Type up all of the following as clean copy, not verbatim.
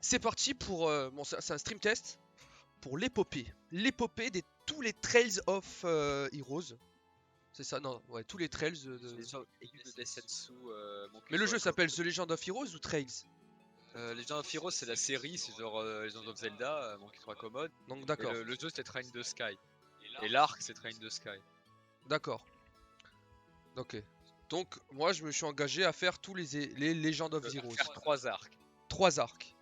C'est parti pour... bon, c'est un stream test pour l'épopée. L'épopée des tous les Trails of Heroes. C'est ça, non, ouais, tous les Trails Les gens aigus de Dessensu. Mais le jeu s'appelle The Legend of Heroes ou Trails? Legend of Heroes, c'est la série, c'est genre Legend of Zelda, bon, qui sera commode. Donc Et d'accord, le jeu, c'est Train the Sky. Et l'arc, c'est Train the Sky. d'accord. Ok. Donc moi je me suis engagé à faire tous les Legend of Heroes. Faire 3 arcs. 3 arcs.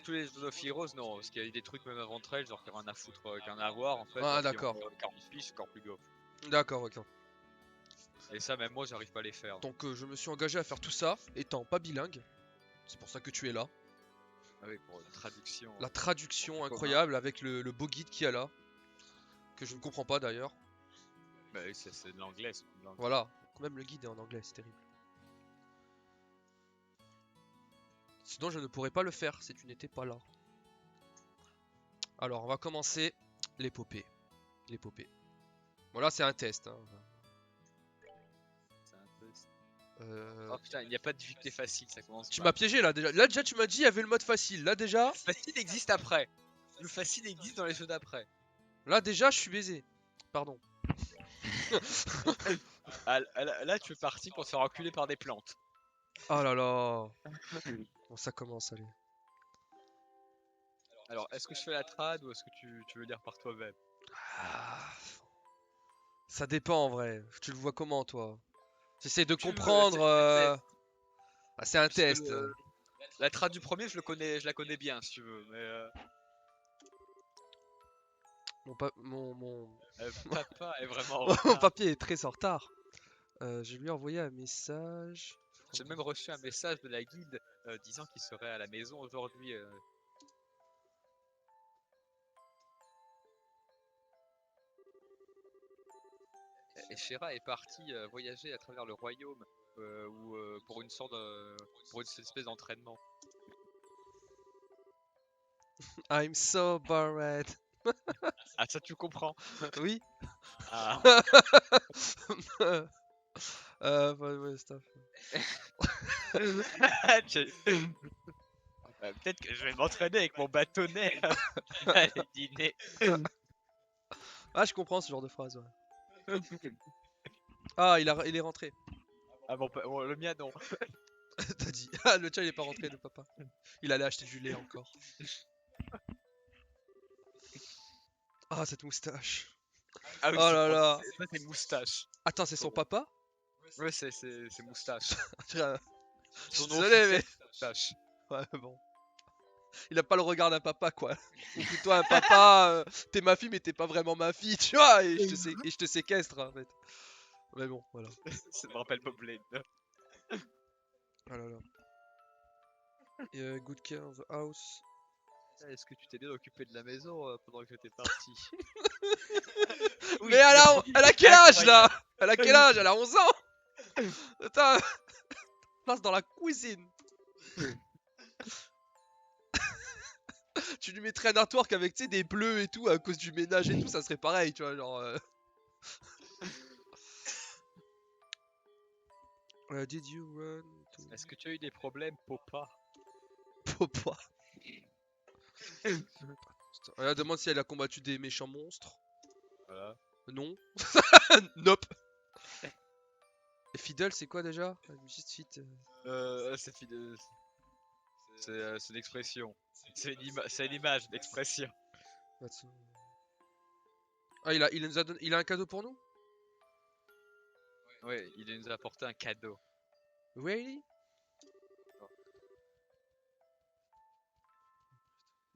Tous les Legend of Heroes, non, parce qu'il y a eu des trucs même avant Trail, genre qui rien à foutre, qu'un à voir en fait. Ah genre, d'accord. 40 piges, encore plus go. D'accord, ok. Et ça, même moi, j'arrive pas à les faire. Donc je me suis engagé à faire tout ça, étant pas bilingue. C'est pour ça que tu es là. Ah oui, pour la traduction. La traduction incroyable avec le beau guide qu'il y a là. Que je ne comprends pas d'ailleurs. Bah oui, c'est de l'anglais. Voilà, même le guide est en anglais, c'est terrible. Sinon je ne pourrais pas le faire si tu n'étais pas là. Alors on va commencer l'épopée. L'épopée. Bon là c'est un test. Hein. C'est un peu... Oh putain, il n'y a pas de difficulté facile, ça commence. Tu m'as piégé là déjà. Là déjà tu m'as dit il y avait le mode facile. Là déjà. Le facile existe après. Le facile existe dans les jeux d'après. Là déjà je suis baisé. Pardon. Là, tu es parti pour te faire enculer par des plantes. Oh là là. Bon ça commence, allez. Alors, est-ce que je fais la trad ou est-ce que tu veux lire par toi-même? Ah, ça dépend en vrai. Tu le vois comment toi? J'essaie de Tu veux, comprendre. C'est un parce que test. la trad du premier, je la connais bien si tu veux, mais Mon papa est vraiment en mon retard. papier est très en retard. Je lui ai envoyé un message. J'ai même reçu un message de la guilde disant qu'il serait à la maison aujourd'hui. Et Shera est parti voyager à travers le royaume pour une sorte pour une espèce d'entraînement. I'm so bored. Ah ça tu comprends. Oui. Ah. Ouais, stuff. Peut-être que je vais m'entraîner avec mon bâtonnet à aller dîner. Ah, je comprends ce genre de phrase. Ouais. Ah, il est rentré. Ah bon, le mien non. T'as dit. Ah, le tien il est pas rentré, le papa. Il allait acheter du lait encore. Ah, cette moustache. Ah oui, Oh là là. ça c'est moustache. Attends, c'est son papa? Ouais, c'est moustache. Je Son suis nom désolé, officiel, mais. c'est moustache. Ouais, bon. Il a pas le regard d'un papa, quoi. Ou plutôt un papa, t'es ma fille, mais t'es pas vraiment ma fille, tu vois, et je te séquestre, en fait. Mais bon, voilà. Ça me rappelle Bob Lane. Oh là là. Et, good care of the house. Est-ce que tu t'es bien occupé de la maison pendant que j'étais parti? Oui, Mais elle a quel âge, là? Elle a quel âge? Elle a 11 ans? Attends. Place dans la cuisine. Tu lui mettrais un artwork avec, tu sais, des bleus et tout, à cause du ménage et tout, ça serait pareil, tu vois, genre... Did you run to... Est-ce que tu as eu des problèmes, Popa? Popa. Elle demande si elle a combattu des méchants monstres. Voilà. Non. Nope. Et Fiddle, c'est quoi déjà? Just fit. C'est une expression. C'est une image d'expression. Ah, il a un cadeau pour nous? Ouais, il nous a apporté un cadeau. Really?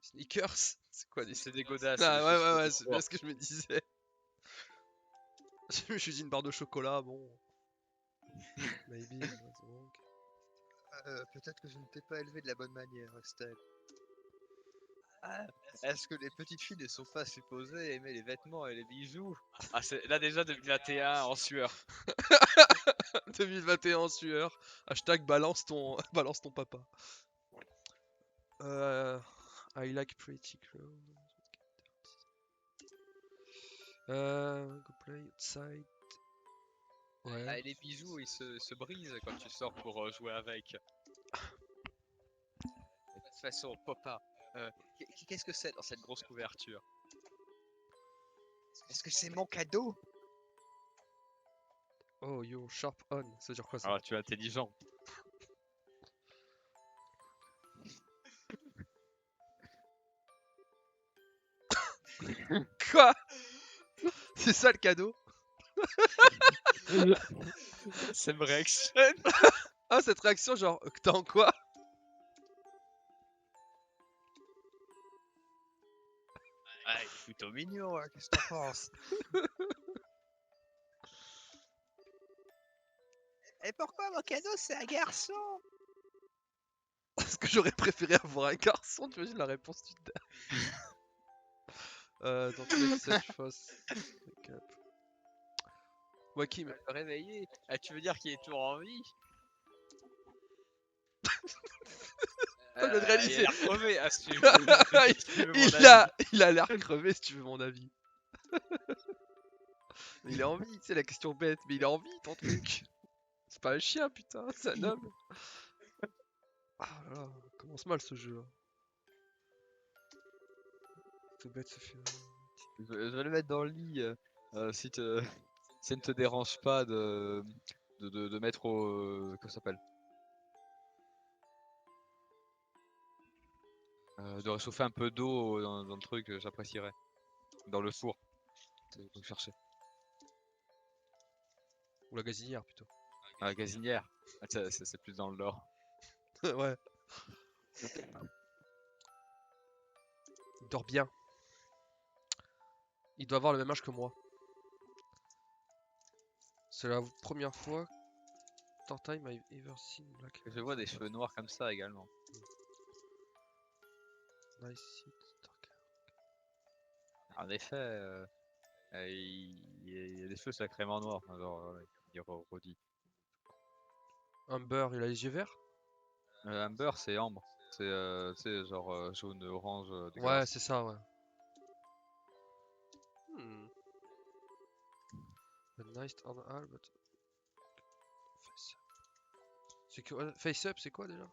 Sneakers? C'est quoi des... C'est des godasses. Ah ouais, c'est bien ce que je me disais. Je me suis dit une barre de chocolat, bon. Maybe. Peut-être que je ne t'ai pas élevé de la bonne manière, Estelle. Ah, est-ce que les petites filles ne sont pas supposées aimer les vêtements et les bijoux? Ah, c'est là déjà 2021 en sueur. 2021 en sueur. Hashtag balance ton, balance ton papa. I like pretty clothes. Go play outside. Ouais. Ah, et les bijoux ils se brisent quand tu sors pour jouer avec. façon, papa, qu'est-ce que c'est dans cette grosse couverture? Est-ce que c'est mon cadeau? Oh yo, sharp on, ça veut dire quoi ça? Ah, tu es intelligent. Quoi? C'est ça le cadeau? C'est une réaction. Ah, cette réaction, genre, dans quoi? Ah, il est plutôt mignon, hein, qu'est-ce que t'en penses? Et pourquoi mon cadeau c'est un garçon? Est-ce que j'aurais préféré avoir un garçon? Tu imagines la réponse du don't make such fuss. Wake up. Wakim. Le réveiller. Ah, tu veux dire qu'il est toujours en vie? T'as bien de réaliser. Il a l'air crevé, ah, si tu veux mon il avis. il a l'air crevé si tu veux mon avis. Mais il est en vie, c'est la question bête, mais il est en vie ton truc. C'est pas un chien putain, c'est un homme. Ah là là, commence mal ce jeu. Tout bête ce film. Je vais le mettre dans le lit si, si ça ne te dérange pas de mettre au. Comment ça s'appelle? De réchauffer un peu d'eau dans le truc, j'apprécierais. Dans le four. Donc chercher. Ou la gazinière plutôt. À la gazinière. Ah, c'est plus dans le lore. Ouais. Il dort bien. Il doit avoir le même âge que moi. C'est la première fois time I've ever seen black. Je vois des cheveux noirs comme ça également. Nice seat, dark. En effet, il y a des cheveux sacrément noirs. Alors, il redit. Amber, il a les yeux verts? Amber, c'est ambre. C'est tu sais, genre jaune, orange, Ouais, dégueulasse. c'est ça, ouais. Hmm. A nice on all, but... Face up. C'est que... Face up, c'est quoi déjà?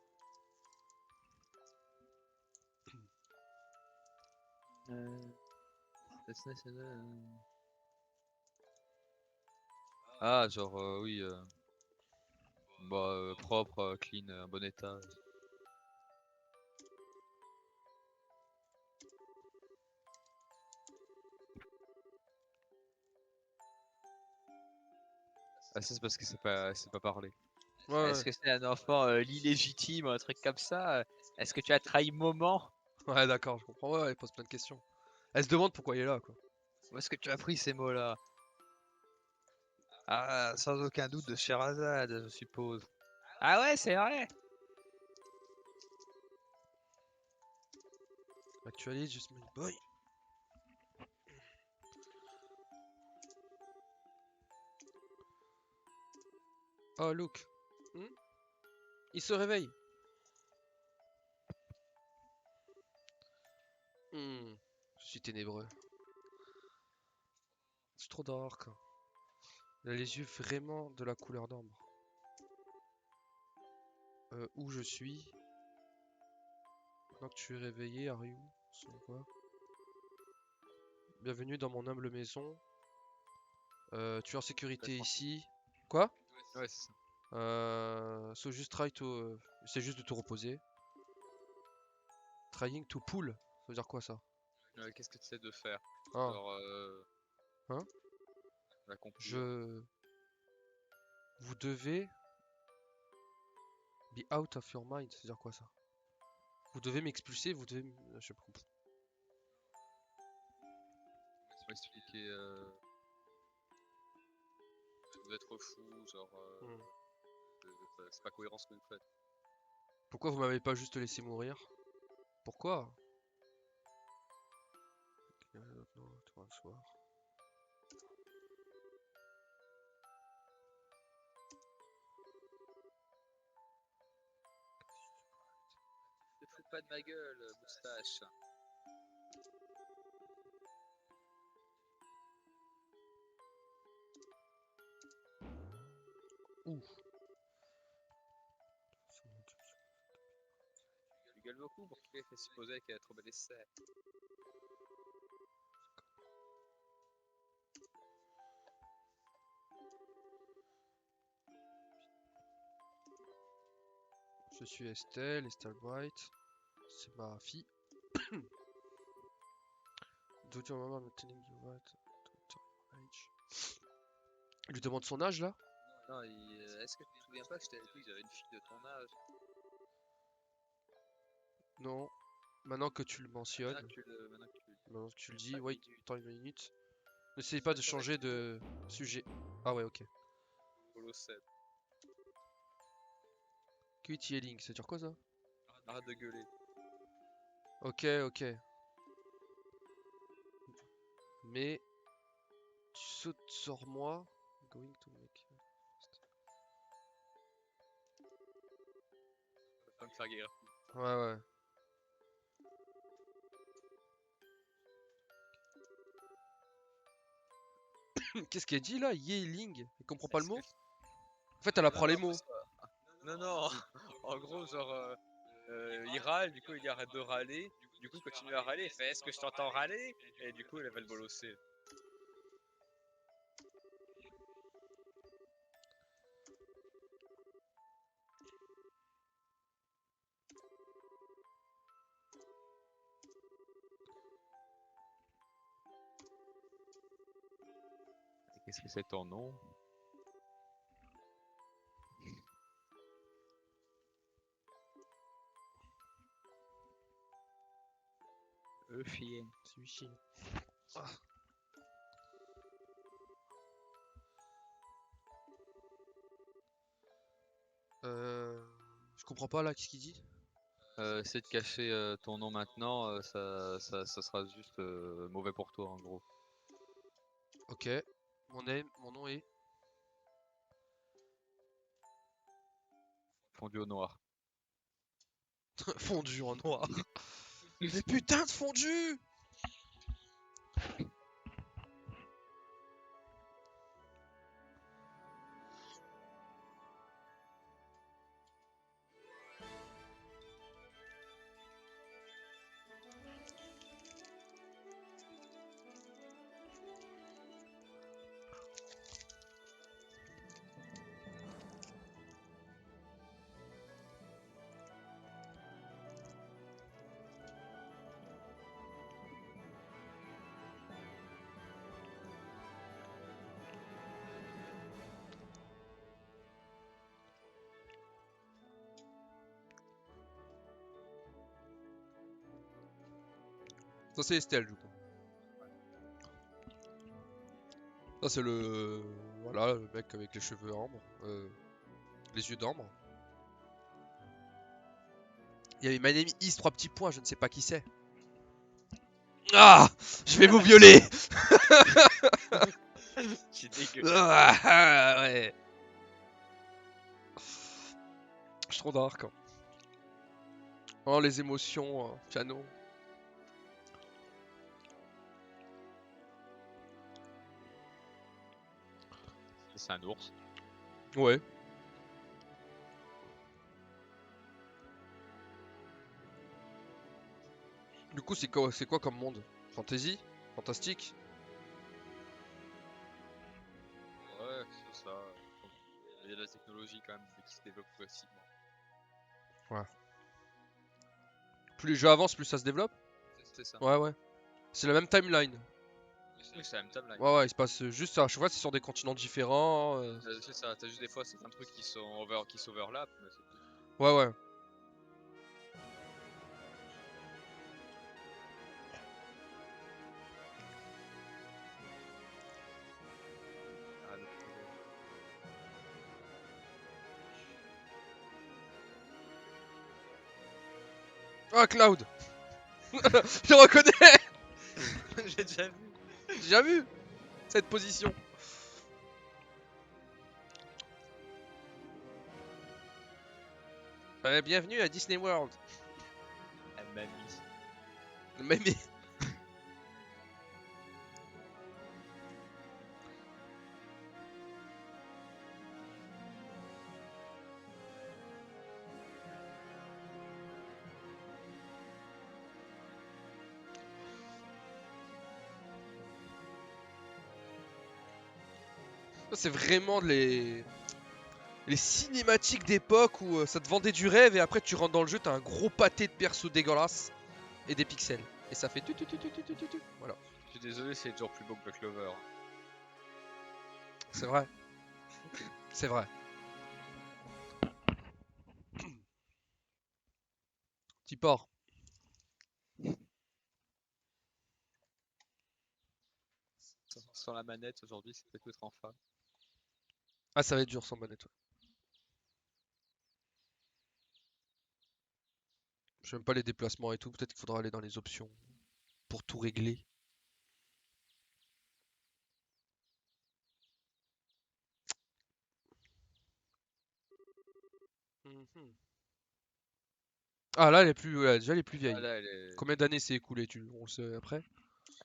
Ah, genre, oui. Bah, propre, clean, bon état. Ah, ça, c'est parce que c'est pas parlé. Ouais, Est-ce que c'est un enfant l'illégitime, un truc comme ça? Est-ce que tu as trahi moment? ouais, d'accord, je comprends. Ouais, ouais, il pose plein de questions. Elle se demande pourquoi il est là, quoi. Où est-ce que tu as pris ces mots-là? Ah, sans aucun doute de Sherazade, je suppose. Ah ouais, c'est vrai. Actually, just my boy. Oh, look. Hmm? Il se réveille. Hmm. Je suis ténébreux. C'est trop dark. Il a les yeux vraiment de la couleur d'ambre. Où je suis? Maintenant que tu es réveillé, are you? C'est quoi? Bienvenue dans mon humble maison. Tu es en sécurité ici. Quoi? Ouais, c'est ça. So just try to... C'est juste de te reposer. Trying to pull. Ça veut dire quoi ça? Qu'est-ce que tu essaies de faire? Ah, Genre, Hein l'accomplir. Vous devez... Be out of your mind. Ça veut dire quoi ça? Vous devez m'expulser, vous devez... Je sais pas. Tu m'as expliqué. Vous êtes fou, genre. C'est pas cohérent ce que vous faites. Pourquoi vous m'avez pas juste laissé mourir? Pourquoi? Soir. Ne fous pas de ma gueule, moustache. Ouh. Tu gueules beaucoup pour qu'il fait supposer qu'elle est trop belle essai. Je suis Estelle, Estelle Bright. C'est ma fille. Do you remember the telling you what? Age. Il lui demande son âge là? Non, est-ce que tu te souviens pas que je t'avais dit que j'avais une fille de ton âge? Non. Maintenant que tu le mentionnes, Maintenant que tu maintenant que tu le dis, Ah, wait, oui, attends une minute. N'essayez pas de changer de sujet. Ah ouais, ok. Polo 7. Quit yelling, ça veut dire quoi ça? Arrête de gueuler. Ok, ok. Mais tu sautes sur moi. Going to make. Faut me faire guérir. Ouais, ouais. Qu'est-ce qu'elle dit là? Yelling. Elle comprend pas le Est-ce mot? que- En fait, elle Non, apprend les non, mots. non, non. En gros, genre, il râle, du coup, il arrête de râler. Du coup, il continue à râler. Il fait est-ce que je t'entends râler? Et du coup, il va le bolosser. Qu'est-ce que c'est ton nom? Fille. C'est Michel. Ah. Je comprends pas là, qu'est-ce qu'il dit? Essaie de cacher ton nom maintenant, ça sera juste mauvais pour toi en gros. Ok. Mon nom est Fondu au noir. fondu en noir. Mais putain de fondu! Ça c'est Estelle du coup. Ça c'est le... Voilà, le mec avec les cheveux ambre. Les yeux d'ambre. Il y avait My Name is 3 petits points, je ne sais pas qui c'est. Ah! Je vais vous violer! C'est dégueu. Ah, ouais. Je suis trop dark. Hein. Oh les émotions, piano. C'est un ours. Ouais. Du coup c'est quoi comme monde? Fantasy? Fantastique? Ouais, c'est ça. Il y a de la technologie quand même mais qui se développe progressivement. Plus les jeux avancent, plus ça se développe? C'est ça. Ouais, ouais. C'est la même timeline. Oui, c'est la même timeline. Ouais, ouais, il se passe juste à chaque fois, c'est sur des continents différents. C'est ça, t'as juste des fois certains trucs qui s'overlappent, mais c'est tout. Ouais, ouais. Ah, le projet. Ah, Cloud! Je le reconnais! J'ai déjà vu. J'ai déjà vu cette position. Bienvenue à Disney World. Ah, mamie. Mais C'est vraiment les cinématiques d'époque où ça te vendait du rêve et après tu rentres dans le jeu, t'as un gros pâté de persos dégueulasses et des pixels. Et ça fait tu. Voilà, Je suis désolé, c'est toujours plus beau que Black Clover. c'est vrai. C'est vrai. Petit port. Sans la manette aujourd'hui, c'est peut-être être enfin. Ah, ça va être dur sans manette. Ouais. J'aime pas les déplacements et tout. Peut-être qu'il faudra aller dans les options pour tout régler. Mhm. Ah là, elle est plus, ouais, déjà elle est plus Ah vieille. là, elle est. Combien d'années s'est écoulé, on le sait après?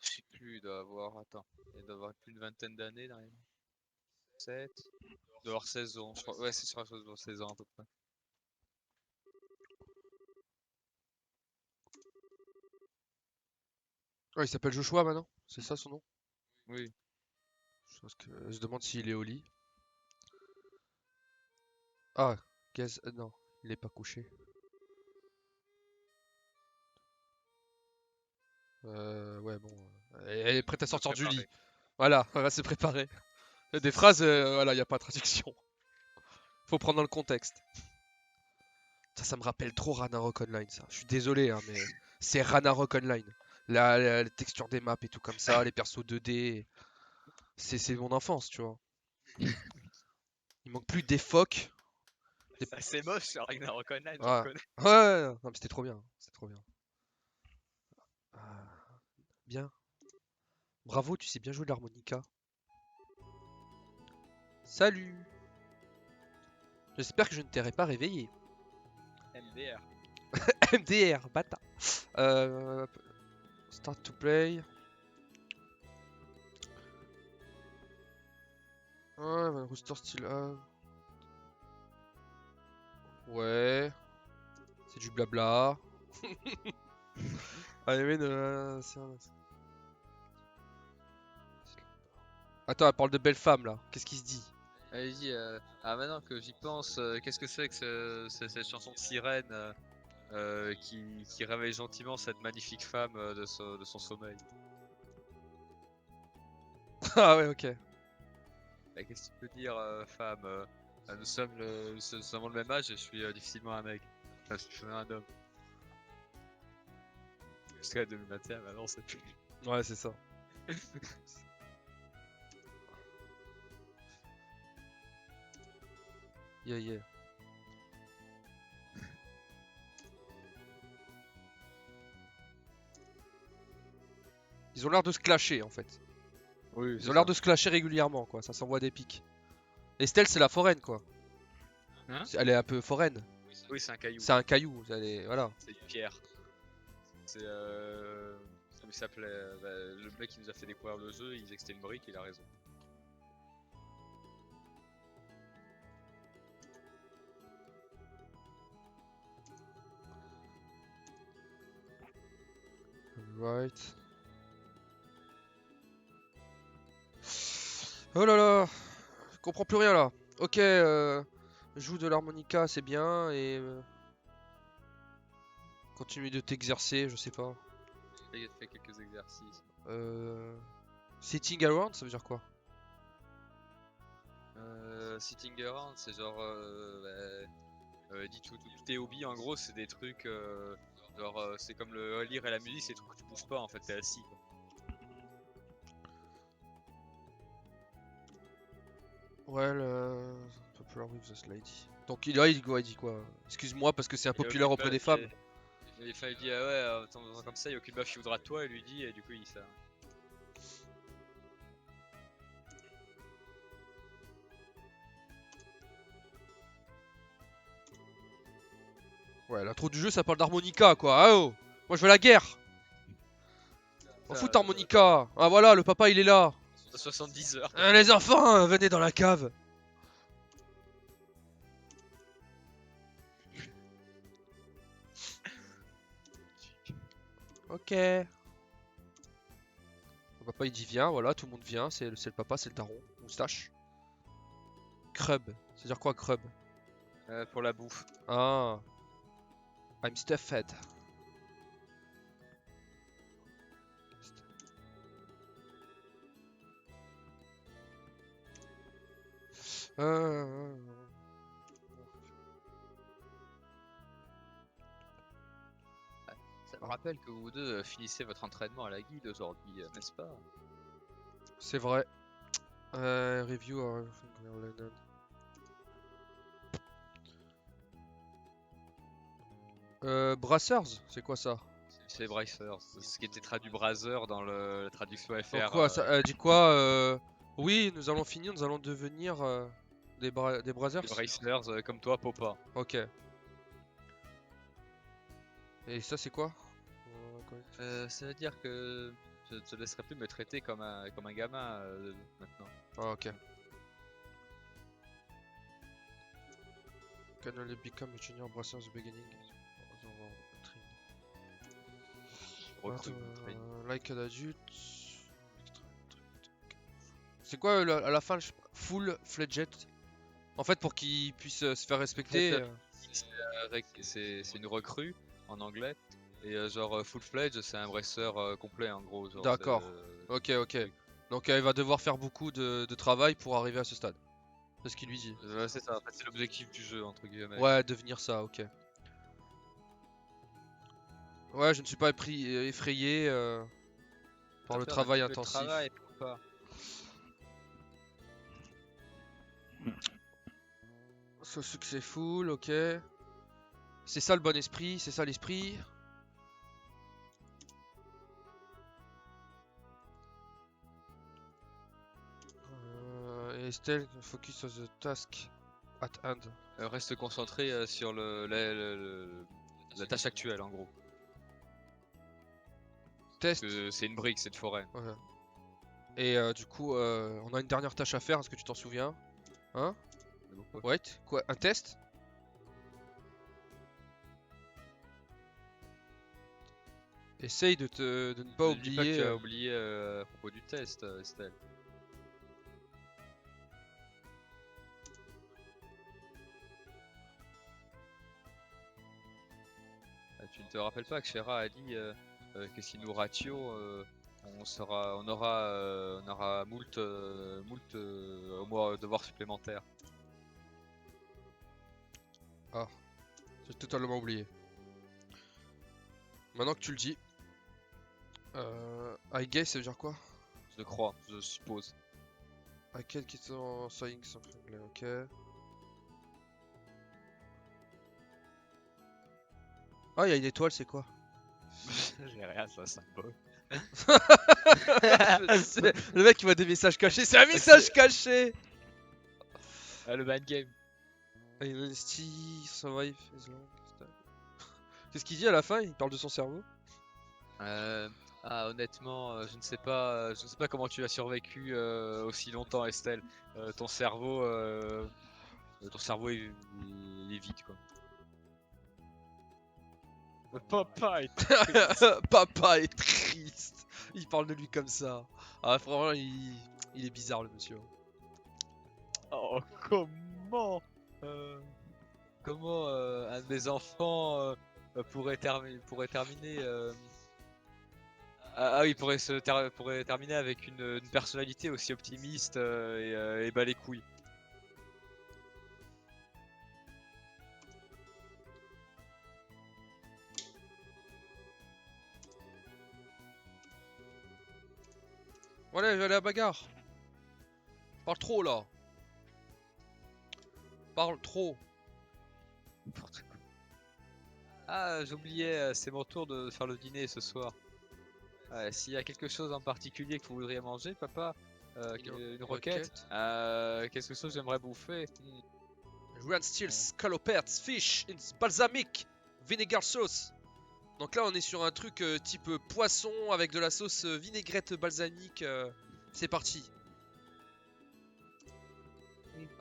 Je sais plus, il doit avoir. Attends. Il doit avoir plus d'une vingtaine d'années derrière. 7. Il doit avoir 16 ans. Je crois. Ouais, c'est sûr, 16 ans à peu près. Ouais, il s'appelle Joshua maintenant, c'est ça son nom? Oui. Parce que je demande s'il est au lit. Ah, non, il est pas couché. Ouais, bon. Elle est prête à Je me sortir du lit. préparais. Voilà, on va se préparer. Il y a des phrases, voilà, il n'y a pas de traduction. Faut prendre dans le contexte. Ça me rappelle trop Ragnarok Online, ça. Je suis désolé, hein, mais c'est Ragnarok Online. La texture des maps et tout comme ça, les persos 2D. C'est mon enfance, tu vois. Il manque plus des phoques. C'est assez moche sur Ragnarok Online, je Ouais, reconnais. ouais, non, mais c'était trop bien. C'était trop bien. Ah, bien. Bravo, tu sais bien jouer de l'harmonica. Salut. J'espère que je ne t'aurai pas réveillé. MDR. MDR, bâtard. Euh, Start to play. Ouais, bah, rooster still up. Ouais. C'est du blabla. Allez, mais attends, elle parle de belle femme là. Qu'est-ce qui se dit? Allez-y, ah maintenant que j'y pense, qu'est-ce que c'est que cette chanson de sirène qui réveille gentiment cette magnifique femme de son sommeil? Ah ouais, ok. Bah, qu'est-ce que tu peux dire, femme nous avons le même âge et je suis difficilement un mec. Enfin, je suis un homme. Jusqu'à 2021, maintenant c'est plus. Ouais, c'est ça. Yeah, yeah. Ils ont l'air de se clasher en fait. Oui, Ils ont l'air de se clasher régulièrement quoi. Ça s'envoie des pics. Estelle, c'est la foraine quoi. Hein? Elle est un peu foraine. Oui, c'est un caillou. C'est un caillou. Voilà. C'est une pierre. C'est comment il s'appelait le mec qui nous a fait découvrir le jeu, il disait que c'était une brique, il a raison. Right. Oh là là. Je comprends plus rien là. Ok, joue de l'harmonica, c'est bien et continue de t'exercer, je sais pas. Il a fait quelques exercices. Sitting around, ça veut dire quoi? Sitting around, c'est genre dis tous tes hobbies en gros, c'est des trucs genre c'est comme le lire et la musique, c'est des trucs que tu bouges pas en fait, t'es assis quoi. Ouais, le popular with the slide. Donc il dit quoi? Excuse-moi parce que c'est Il y a impopulaire aucune auprès des meuf femmes. il dit ah ouais, attends, comme ça, il y a aucune meuf qui voudra de toi, et lui dit, et du coup il dit ça. Ouais, l'intro du jeu ça parle d'harmonica quoi. Ah oh! Moi je veux la guerre! On fout harmonica! Ah voilà, le papa il est là! 70 heures. Les enfants, venez dans la cave! Ok. Le papa il dit viens, voilà, tout le monde vient, c'est le papa, c'est le daron, moustache. crub. C'est-à-dire quoi, crub? Pour la bouffe. Ah. I'm stuffed. Euh... Ça me rappelle que vous deux finissez votre entraînement à la guilde aujourd'hui, n'est-ce pas? C'est vrai. Review. Brassers, c'est quoi ça? C'est Bracers, ce qui était traduit Brazer dans la traduction FR. Donc quoi, ça dit quoi Oui, nous allons finir, nous allons devenir des brassers. Des Bracers comme toi, Popa. Ok. Et ça c'est quoi? Ça veut dire que je te laisserai plus me traiter comme un gamin maintenant. Ah, ok. Can only become a junior brasser at the beginning. Recrue, train. Like an adult. C'est quoi à la fin full fledged? En fait, pour qu'il puisse se faire respecter. C'est une recrue en anglais. Et genre full-fledged, c'est un brasseur complet en gros. D'accord. Ok, ok. Donc il va devoir faire beaucoup de travail pour arriver à ce stade. C'est ce qu'il lui dit. C'est ça, en fait, c'est l'objectif du jeu entre guillemets. Ouais, devenir ça, ok. Ouais, je ne suis pas effrayé par le travail intensif. So successful, ok. C'est ça le bon esprit, c'est ça l'esprit. Et Estelle, focus on the task at hand. Reste concentré sur la tâche actuelle en gros. Test. C'est une brique cette forêt. Ouais. Et du coup, on a une dernière tâche à faire, est-ce que tu t'en souviens? Hein? Wait, quoi? Un test? Essaye de ne pas Ne dis pas que oublier. tu as oublié à propos du test, Estelle. Tu ne te rappelles pas que Shera a dit que si nous rations, on aura moult devoirs supplémentaires. Ah, j'ai totalement oublié. Maintenant que tu le dis, I guess ça veut dire quoi? Je crois, je suppose. I can't get on saying something, ok. Ah, il y a une étoile, c'est quoi? J'ai rien, c'est un symbole. Le mec il voit des messages cachés, c'est un message caché! Ah, le bad game. Survive as long as time. Qu'est-ce qu'il dit à la fin? Il parle de son cerveau? Honnêtement, je ne sais pas comment tu as survécu aussi longtemps, Estelle. Ton cerveau il est vide, quoi. Papa est Papa est triste. Il parle de lui comme ça. Ah, franchement, il est bizarre le monsieur. Oh, comment un de mes enfants pourrait terminer pourrait terminer avec une personnalité aussi optimiste et bat les couilles. Voilà, je vais aller à la bagarre. Parle trop là. Parle trop. Ah, j'oubliais, c'est mon tour de faire le dîner ce soir. S'il y a quelque chose en particulier que vous voudriez manger, papa, une roquette, quelque chose que j'aimerais bouffer. Grand steel scallopettes, fish in balsamic vinegar sauce. Donc là on est sur un truc type poisson avec de la sauce vinaigrette balsamique. C'est parti.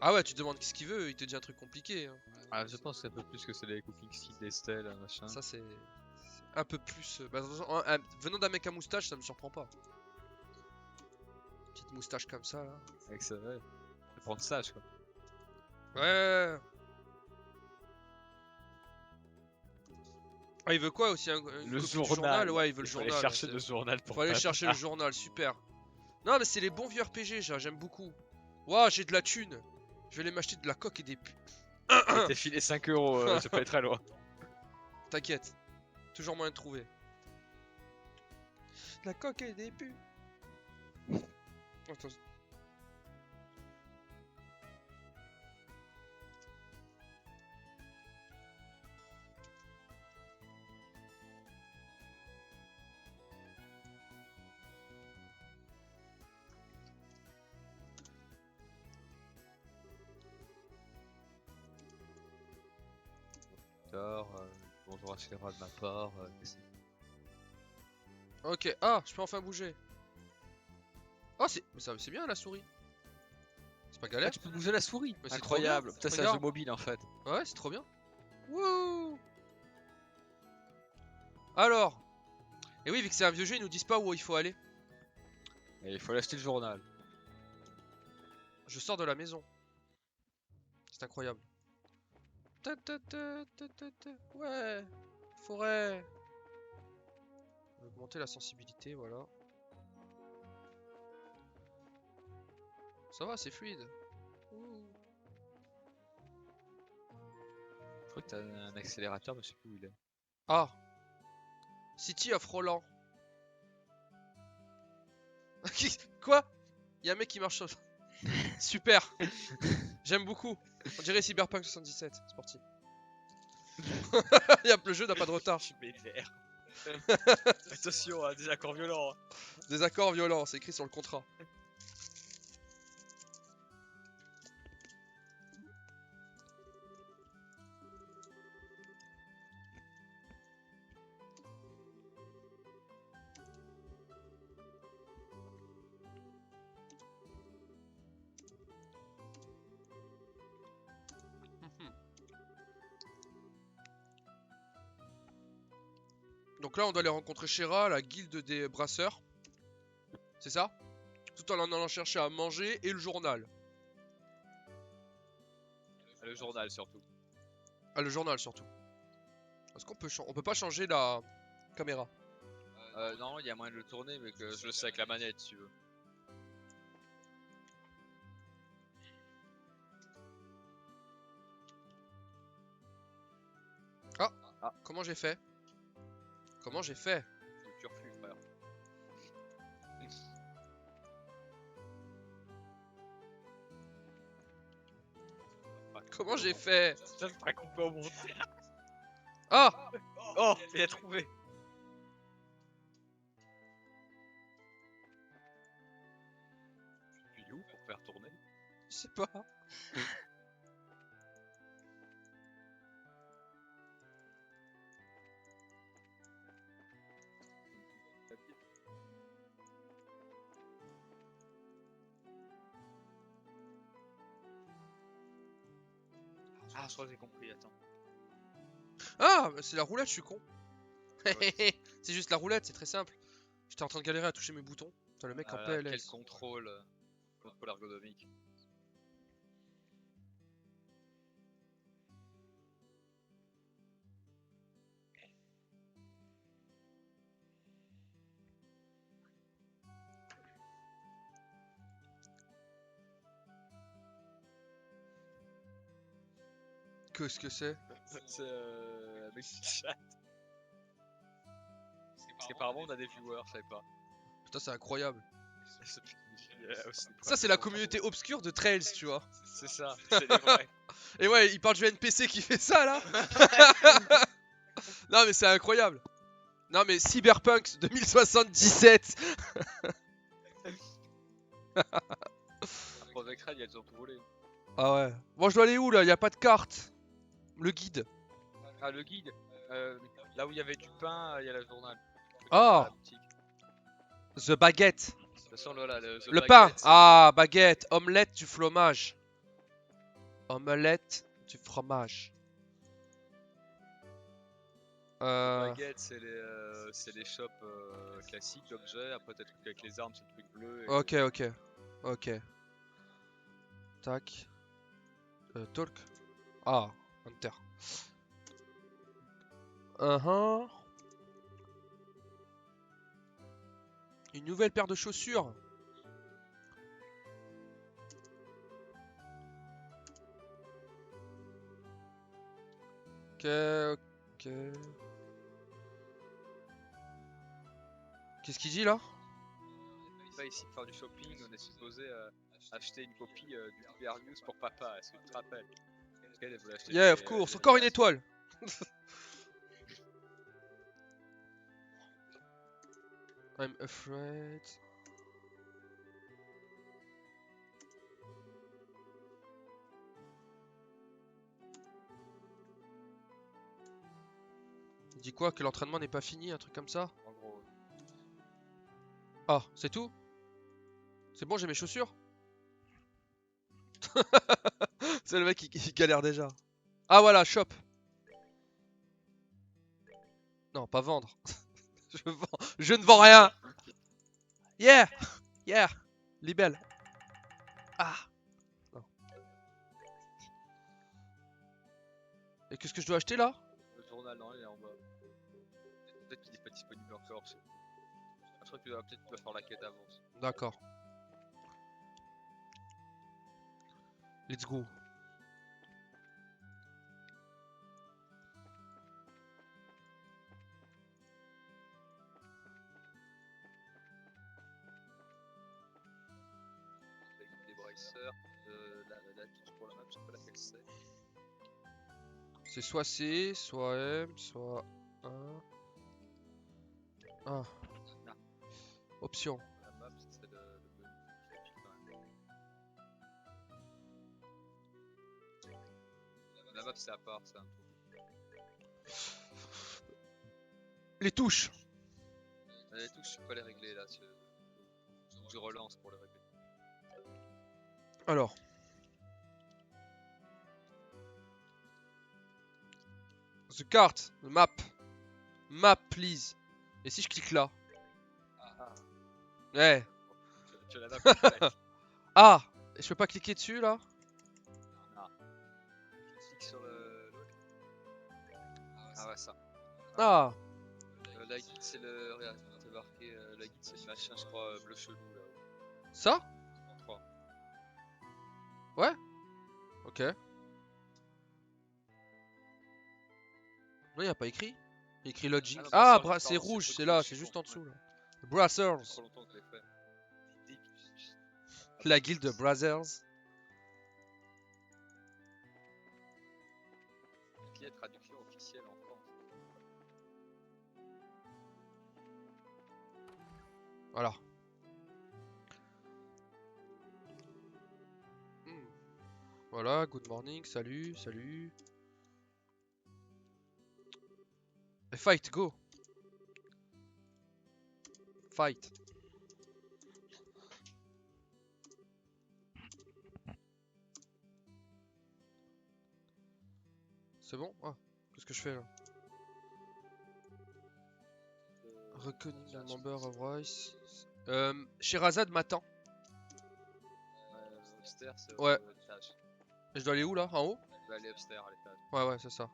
Ah ouais, tu te demandes qu'est-ce qu'il veut, il te dit un truc compliqué. Hein. Ah, je pense un peu plus que c'est les cooking skills d'Estelle, machin. Ça c'est un peu plus. Bah, venant d'un mec à moustache, ça me surprend pas. Petite moustache comme ça là. Avec ça, ouais. Faut prendre sage quoi. Ouais. Ah, il veut quoi aussi une Le copie du journal. Ouais, il veut le Il faut aller journal. chercher c'est- le journal pour Faut aller papa. chercher le journal, super. Non, mais c'est les bons vieux RPG, j'aime beaucoup. Waouh, j'ai de la thune. Je vais aller m'acheter de la coque et des pu. Et t'es filé 5 euros, je peux être très loin. T'inquiète, toujours moyen de trouver. La coque et des pu. Attends. Bonjour à Chéra de ma part. Ok, ah, je peux enfin bouger. Oh, c'est bien la souris. C'est pas Ah, galère. tu peux bouger la souris. Mais c'est trop Incroyable. bien. Putain, c'est un Regarde. jeu mobile en fait. Ouais, c'est trop bien. Wouh. Alors. Et oui, vu que c'est un vieux jeu, ils nous disent pas où il faut aller. Et il faut acheter le journal. Je sors de la maison. C'est incroyable. Ouais. Forêt. Augmenter la sensibilité, voilà. Ça va, c'est fluide. Ouh. Je crois que t'as un accélérateur, mais je sais plus où il est. Ah. City of Roland. Quoi? Y'a un mec qui marche sur... Super. J'aime beaucoup. On dirait Cyberpunk 77. C'est parti. Le jeu n'a pas de retard. Je m'énerve. Attention, des accords violents. Des accords violents, c'est écrit sur le contrat. Donc là, on doit aller rencontrer Shera, la guilde des brasseurs. C'est ça? Tout en allant chercher à manger et le journal. Le journal surtout. Ah, le journal surtout. Est-ce qu'on peut on peut pas changer la caméra? Non, il y a moyen de le tourner, mais que je le sais avec la manette si tu veux. Comment j'ai fait? Comment j'ai fait? Le turfu, frère. Comment j'ai fait? Ça se fera couper au montage. Ah! Oh, il a trouvé. Tu es où pour faire tourner? Je sais pas. Ah, je crois que j'ai compris, attends. Ah! C'est la roulette, je suis con. C'est juste la roulette, c'est très simple. J'étais en train de galérer à toucher mes boutons. Putain, le mec en Quel PLS. contrôle ergonomique. Qu'est-ce que c'est? C'est un mec qui chatte. Parce qu'apparemment on a des viewers, je savais pas. Putain, c'est incroyable. Aussi Ça, c'est la communauté obscure de Trails, tu vois. C'est ça, c'est des vrais. Et ouais, il parle du NPC qui fait ça là. Non, mais c'est incroyable. Non, mais Cyberpunk 2077. Project Red, ils ont tout volé. Ah ouais. Bon, je dois aller où là? Y a pas de carte. Le guide. Ah, le guide, là où il y avait du pain, il y a la journal. Ah. La boutique. The baguette. De toute façon, là, the Le pain. baguette, Ah, baguette. Omelette du fromage. Omelette du fromage. baguette, c'est les shops classiques d'objets. Après, t'as le truc avec les armes, c'est le truc bleu. Ok, ok. Ok. Tac. Talk. Ah, Hunter. Uh-huh. Une nouvelle paire de chaussures. Ok, ok. Qu'est-ce qu'il dit là? On n'est pas ici pour faire du shopping, on est supposé acheter une copie du Clear News pour papa, est-ce que tu te rappelles? Parce qu'elle voulait acheter Yeah, les, of course. les Encore une révélations. étoile. I'm afraid. Il dit quoi? Que l'entraînement n'est pas fini, un truc comme ça? En gros, Ah, c'est tout? C'est bon, j'ai mes chaussures? C'est le mec qui galère déjà. Ah voilà, shop. Non, pas vendre. Je ne vends rien. Yeah, yeah. Libelle. Ah. Non. Et qu'est-ce que je dois acheter là? le journal, non, il est en bas. Peut-être qu'il n'est pas disponible encore, je sais pas. Je crois que peut-être que tu dois faire la quête avant. D'accord. Let's go. Des bracers, la touche pour la map, je sais pas laquelle c'est. C'est soit C, soit M, soit 1. Ah. Non. Option. La map, c'est le menu. La map, c'est à part, c'est un truc. Les touches. Les touches, je peux pas les régler là. Je relance pour les régler. Alors. The cart. The map. Map, please. Et si je clique là? Ah, Ouais. tu la map complète. Ah. Et je peux pas cliquer dessus là? Non. Je clique sur l'autre. Ah ouais, ça. Ah. La guide, c'est le. Regarde, c'est marqué. La guide, c'est le machin, je crois, bleu chelou là. Ça? Je crois. Ouais. Ok. Non, y a pas écrit. Il y a écrit lodging. Ah non, Ah, Brassers, c'est pardon, rouge, c'est c'est autre là, chose, c'est je juste suis en con, dessous ouais. là. Ça fait Brassers. trop longtemps que je l'ai fait. La guilde de Brazzers. Qui est la traduction officielle en France? Voilà. Hmm. Voilà, good morning, salut, salut. Et fight, go. Fight. C'est bon? Ah, qu'est-ce que je fais là? Reckoning the member of voice. Sherazade m'attend. Upstairs, c'est Ouais. au étage. Et je dois aller où là? En haut? Tu vas aller upstairs à l'étage. Ouais, ouais, c'est ça.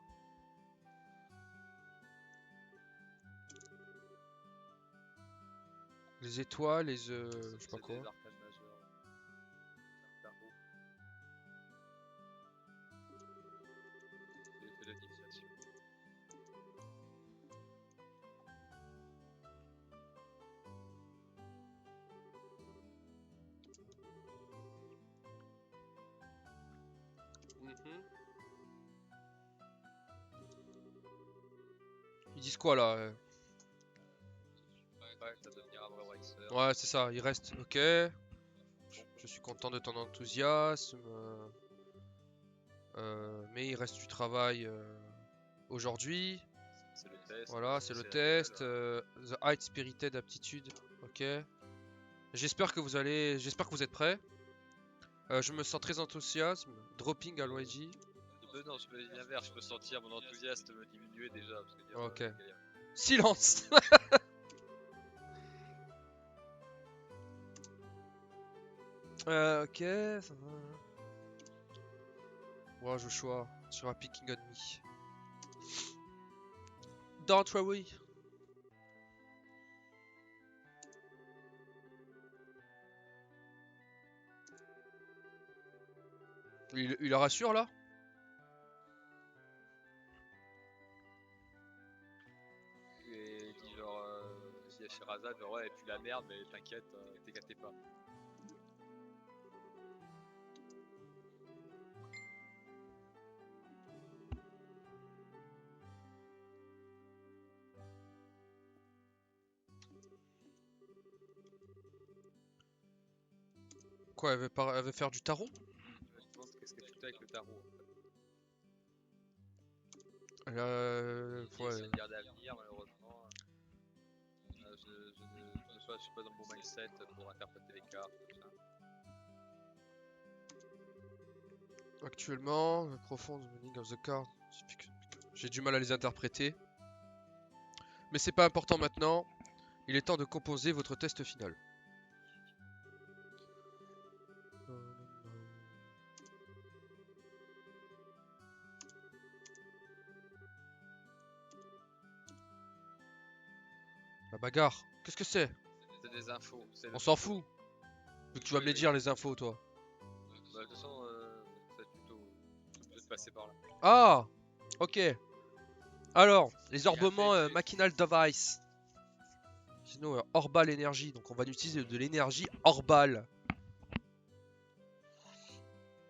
Les étoiles, les je sais pas C'est quoi. des arcades majeurs. Carreau. C'est de l'initiation. Mhm. Ils disent quoi là? Ouais, ça devenir un vrai racer. Ouais, c'est ça, il reste. Ok. Je suis content de ton enthousiasme. Mais il reste du travail aujourd'hui. C'est le test. Voilà, c'est le test. The High Spirited Aptitude. Ok. J'espère que vous êtes prêts. Je me sens très enthousiasme. Dropping à l'OIG. Non, je me dis l'inverse, je peux sentir mon enthousiasme me diminuer déjà. Parce que dire, Ok. Silence. Ok, ça va. Moi, Joshua, sera picking on me. Don't worry. Il la rassure là? Et dit genre, si à Sherazade, genre ouais, et puis la merde, mais t'inquiète, t'éclatez pas. Quoi, elle veut faire du tarot? Je me demande qu'est-ce qu'elle foutait avec le tarot. Ouais. C'est une guerre d'avenir, malheureusement. Je suis pas dans le bon mindset pour interpréter les cartes. Tout ça. Actuellement, the profound meaning of the card. J'ai du mal à les interpréter. Mais c'est pas important maintenant. Il est temps de composer votre test final. La bagarre. Qu'est-ce que c'est? C'est des infos. On s'en fout. Vu que tu vas me les dire les infos toi. Bah, de toute façon, c'est plutôt de passer par là. Ah! Ok. Alors, les orbements Machinal Device. Sinon, Orbal Energy. Donc on va utiliser de l'énergie Orbal.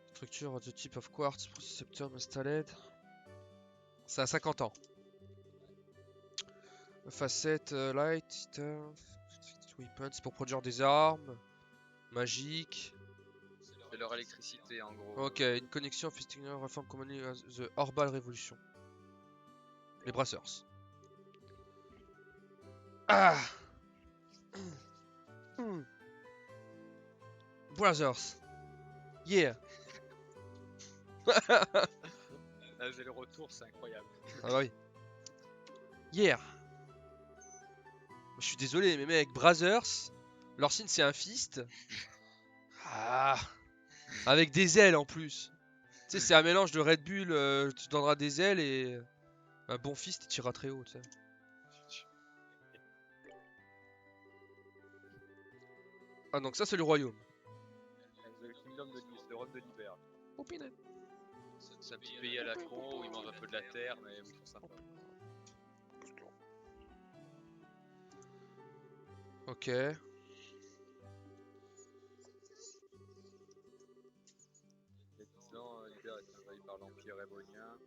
Structure de type of quartz, processor installed. C'est à 50 ans. Facette light, weapons, c'est pour produire des armes magiques. C'est leur électricité en gros. Ok, une connexion Fistinger reform commonly as the Orbal Revolution. Les brasseurs. Ah! Brothers. Yeah. Là, j'ai le retour, c'est incroyable. Ah bah oui. Yeah. Je suis désolé, mais mec, Brothers, leur signe c'est un fist. Ah. Avec des ailes en plus. Tu sais, c'est un mélange de Red Bull, tu donneras des ailes et un bon fist, il tirera très haut, tu sais. Ah, donc ça c'est le royaume. Le Kingdom de Lys, le royaume de l'hiver. Oh punaise. C'est un petit pays à la con où ils mangent un peu de la terre, mais ils sont sympas. Ok. Il y a 10 ans, l'hiver est envahi par l'Empire émonien.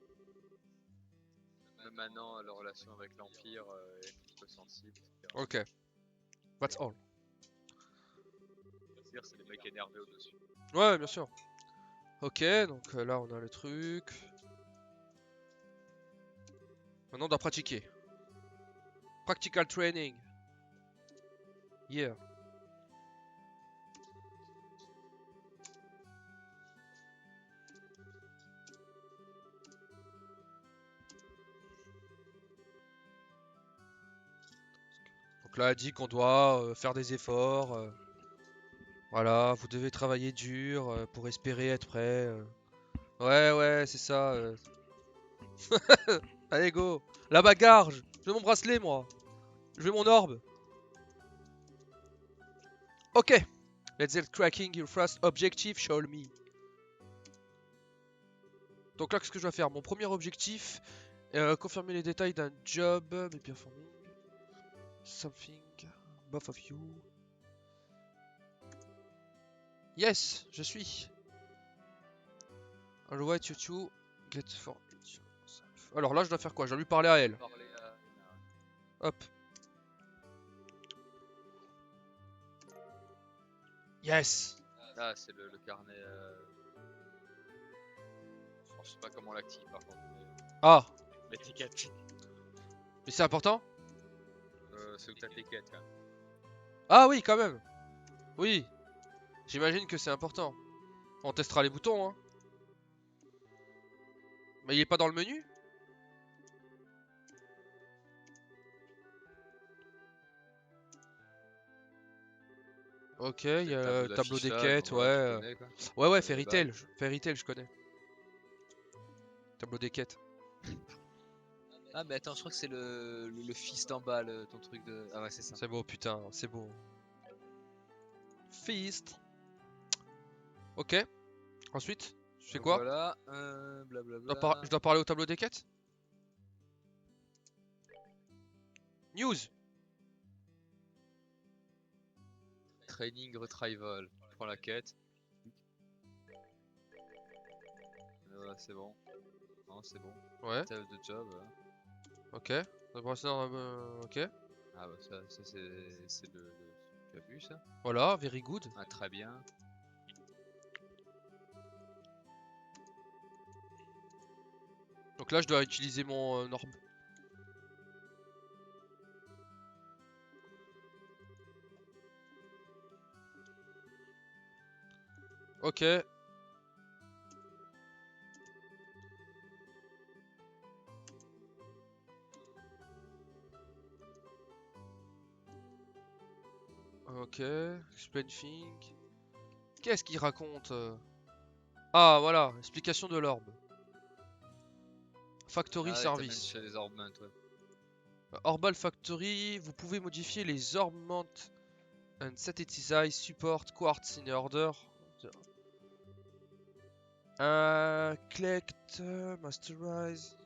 Même maintenant, leur relation avec l'Empire est un petit peu sensible, etc. Ok. That's all. C'est-à-dire, c'est des mecs énervés au-dessus. Ouais, bien sûr. Ok, donc là on a le truc. Maintenant on doit pratiquer. Practical training. Yeah. Donc là, elle dit qu'on doit faire des efforts. Voilà, vous devez travailler dur pour espérer être prêt. Ouais, ouais, c'est ça. Allez, go. La bagarre. Je veux mon bracelet, moi. Je veux mon orbe. Ok. Let's get cracking your first objective, show me. Donc là, qu'est-ce que je dois faire? Mon premier objectif, confirmer les détails d'un job, mais performing. Something, both of you. Yes, je suis. I'll wait you to get for yourself. Alors là, je dois faire quoi? Je dois lui parler à elle. Hop. Yes. Ah, c'est le carnet. Je sais pas comment on l'active par contre. Ah, Mais tes quêtes. mais c'est important? C'est où t'as tes quêtes quand même. Ah oui, quand même. Oui. J'imagine que c'est important. On testera les boutons, hein. Mais il est pas dans le menu? Ok, il y a le tableau des quêtes, ouais. Tu connais, quoi. Ouais, Les Fairy balles. Tail. Fairy Tail, je connais. Tableau des quêtes. Ah, mais attends, je crois que c'est le fils d'en bas, ton truc de. Ah, ouais, c'est ça. C'est beau, putain, c'est beau. Feast. Ok. Ensuite, je fais Donc quoi? voilà, Je blablabla. je dois parler au tableau des quêtes? News. Training retrieval. Je prends la quête. C'est bon. Non, c'est bon. Ouais, Table de job. ok. Ok. Ah, bah ça c'est le. Tu as vu ça? Voilà, very good. Ah, très bien. Donc là, je dois utiliser mon orbe. Ok. Ok. Explain thing. Qu'est-ce qu'il raconte? Ah, voilà. Explication de l'orbe. Factory Ah, il t'amène service. chez les Orbments, ouais. Orbal Factory, vous pouvez modifier les orbments and synthesize support quartz in order. Collect, masterize.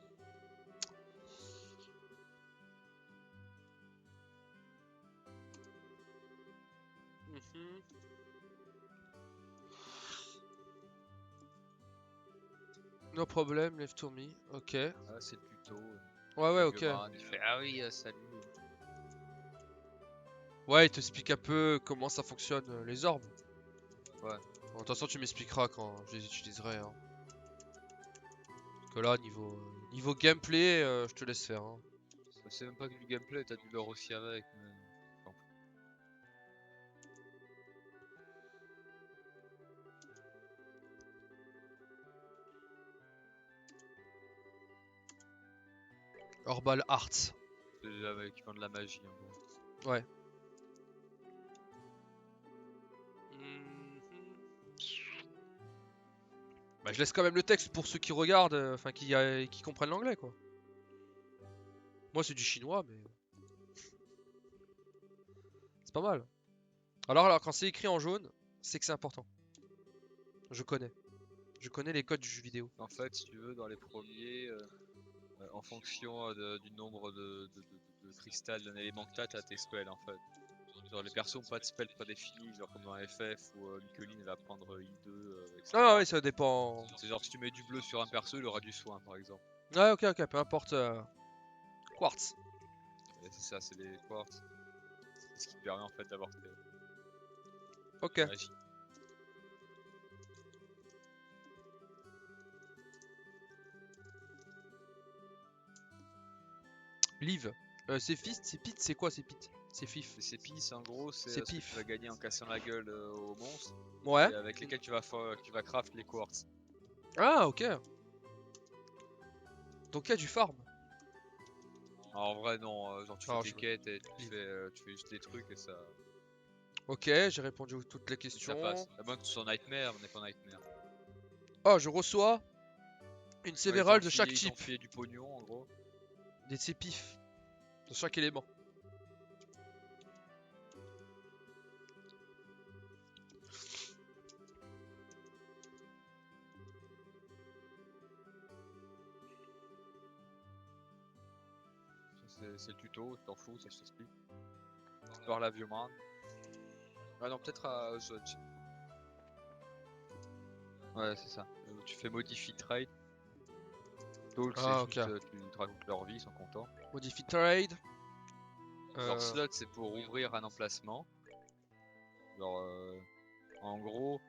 Mhm. No problem, left to me. Ok. Ah, c'est le tuto. Ouais, ouais, Le ok. vieux man, il fait ah oui, salut. Ouais, il te explique un peu comment ça fonctionne les orbes. Ouais. Bon, de toute façon, tu m'expliqueras quand je les utiliserai. Hein. Parce que là, niveau gameplay, je te laisse faire. Hein. C'est même pas que du gameplay, t'as du lore aussi avec. Bon. Orbal Arts. C'est déjà avec qui font de la magie en gros. Ouais. Mhm. Bah, je laisse quand même le texte pour ceux qui regardent, enfin qui comprennent l'anglais quoi. Moi c'est du chinois mais c'est pas mal. Alors quand c'est écrit en jaune, c'est que c'est important. Je connais. Je connais les codes du jeu vidéo. En fait, si tu veux, dans les premiers, en fonction du nombre de cristal d'un élément que t'as tes spells en fait. Genre les persos ont pas de spells prédéfinis, genre comme dans FF où Micheline elle va prendre I2, etc. Ah ouais, ça dépend. C'est genre si tu mets du bleu sur un perso, il aura du soin par exemple. Ouais, ok, ok, peu importe. Quartz. Et c'est ça, c'est les quartz. C'est ce qui te permet en fait d'avoir Ok. tes magies. Live. C'est Fist, c'est Pit, c'est quoi c'est Pit? C'est Fif. Et ces pistes en gros, c'est C'est ce que pif. tu vas gagner en cassant la gueule aux monstres Ouais. et avec lesquels tu vas craft les quartz. Ah ok. Donc il y a du farm. Alors, en vrai non, genre tu fais Alors, tes quêtes et tu fais juste des trucs et ça, Ok, j'ai répondu à toutes les ça questions. passe. À moins que tu sois Nightmare, on n'est pas Nightmare. Oh, je reçois une Ouais, sévérale de chaque ils t'ont type. filé du pognon en gros. Des pif. De chaque élément. C'est le tuto, t'en fous, ça je t'explique. Par la vieux man. Ah non, peut-être à Judge. Ouais, c'est ça. Tu fais modify trade. Talk, c'est Ah ok. juste tu te racontes leur vie, ils sont contents. Modify trade. Genre slot, c'est pour ouvrir un emplacement. Genre, en gros,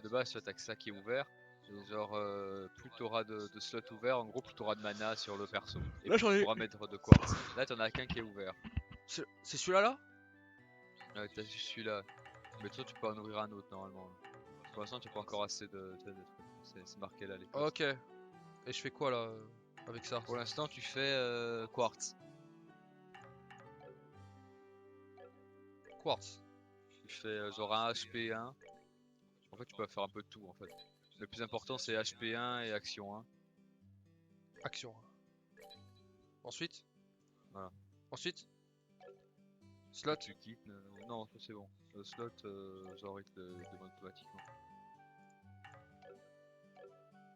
de base, tu as que ça qui est ouvert. Et genre, plus t'auras de slots ouverts, en gros, plus t'auras de mana sur le perso. Et Là, plus j'en tu ai- pourras mettre de quartz. Là, t'en as qu'un qui est ouvert. C'est celui-là là? T'as juste celui-là. Mais toi, tu peux en ouvrir un autre normalement. Pour l'instant, tu n'as pas encore assez de trucs. C'est marqué là les postes. Ok. Et je fais quoi là avec ça? Pour l'instant, tu fais quartz. Quartz. Tu fais genre un HP1. En fait, tu peux faire un peu de tout en fait. Le plus important, c'est HP1 et action 1. Action. Ensuite. Voilà. Ensuite. Slot. Tu quittes. Non, ça, c'est bon. Le slot, genre, il te le demande automatiquement.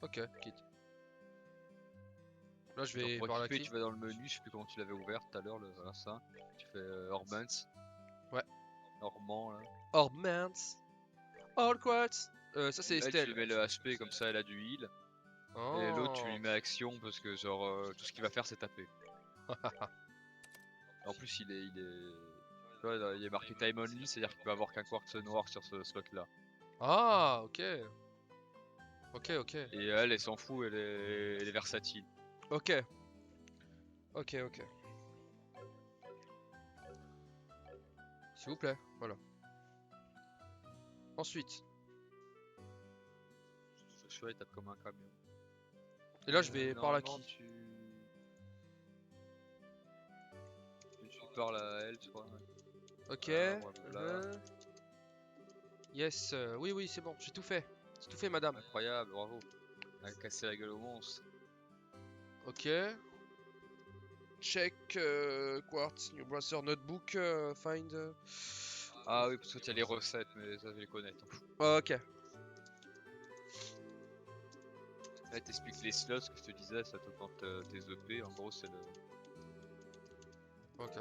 Ok, quitte. Là, je Genre, vais pour voir la équiper, clé. tu vas dans le menu, je sais plus comment tu l'avais ouvert tout à l'heure, voilà ça. Tu fais Orbans. Ouais. Normand là. Orbmans. Quartz. Ça, c'est Elle, tu lui Estelle. mets le HP comme ça, elle a du heal. Et l'autre, tu lui Oh. mets action parce que, genre, tout ce qu'il va faire, c'est taper. En plus, tu vois, là, il est marqué time only, c'est-à-dire qu'il peut avoir qu'un quartz noir sur ce slot là. Ah, ok. Ok, ok. Et elle s'en fout, elle est versatile. Ok. Ok, ok. S'il vous plaît, voilà. Ensuite. Ce choix, il tape comme un camion. Et là, je vais par la normalement, qui. tu parles à elle, je crois. Ouais. Ok. Voilà. Yes. Oui, oui, c'est bon. J'ai tout fait. J'ai tout fait, madame. Incroyable, bravo. Elle a cassé la gueule au monstre. Ok. Check. Quartz. New browser notebook. Find. Ah oui, parce que tu as les recettes, mais ça, je les connais. T'en fous. Ok. Là, t'expliques les slots, ce que je te disais, ça t'augmente tes EP. En gros, c'est Ok.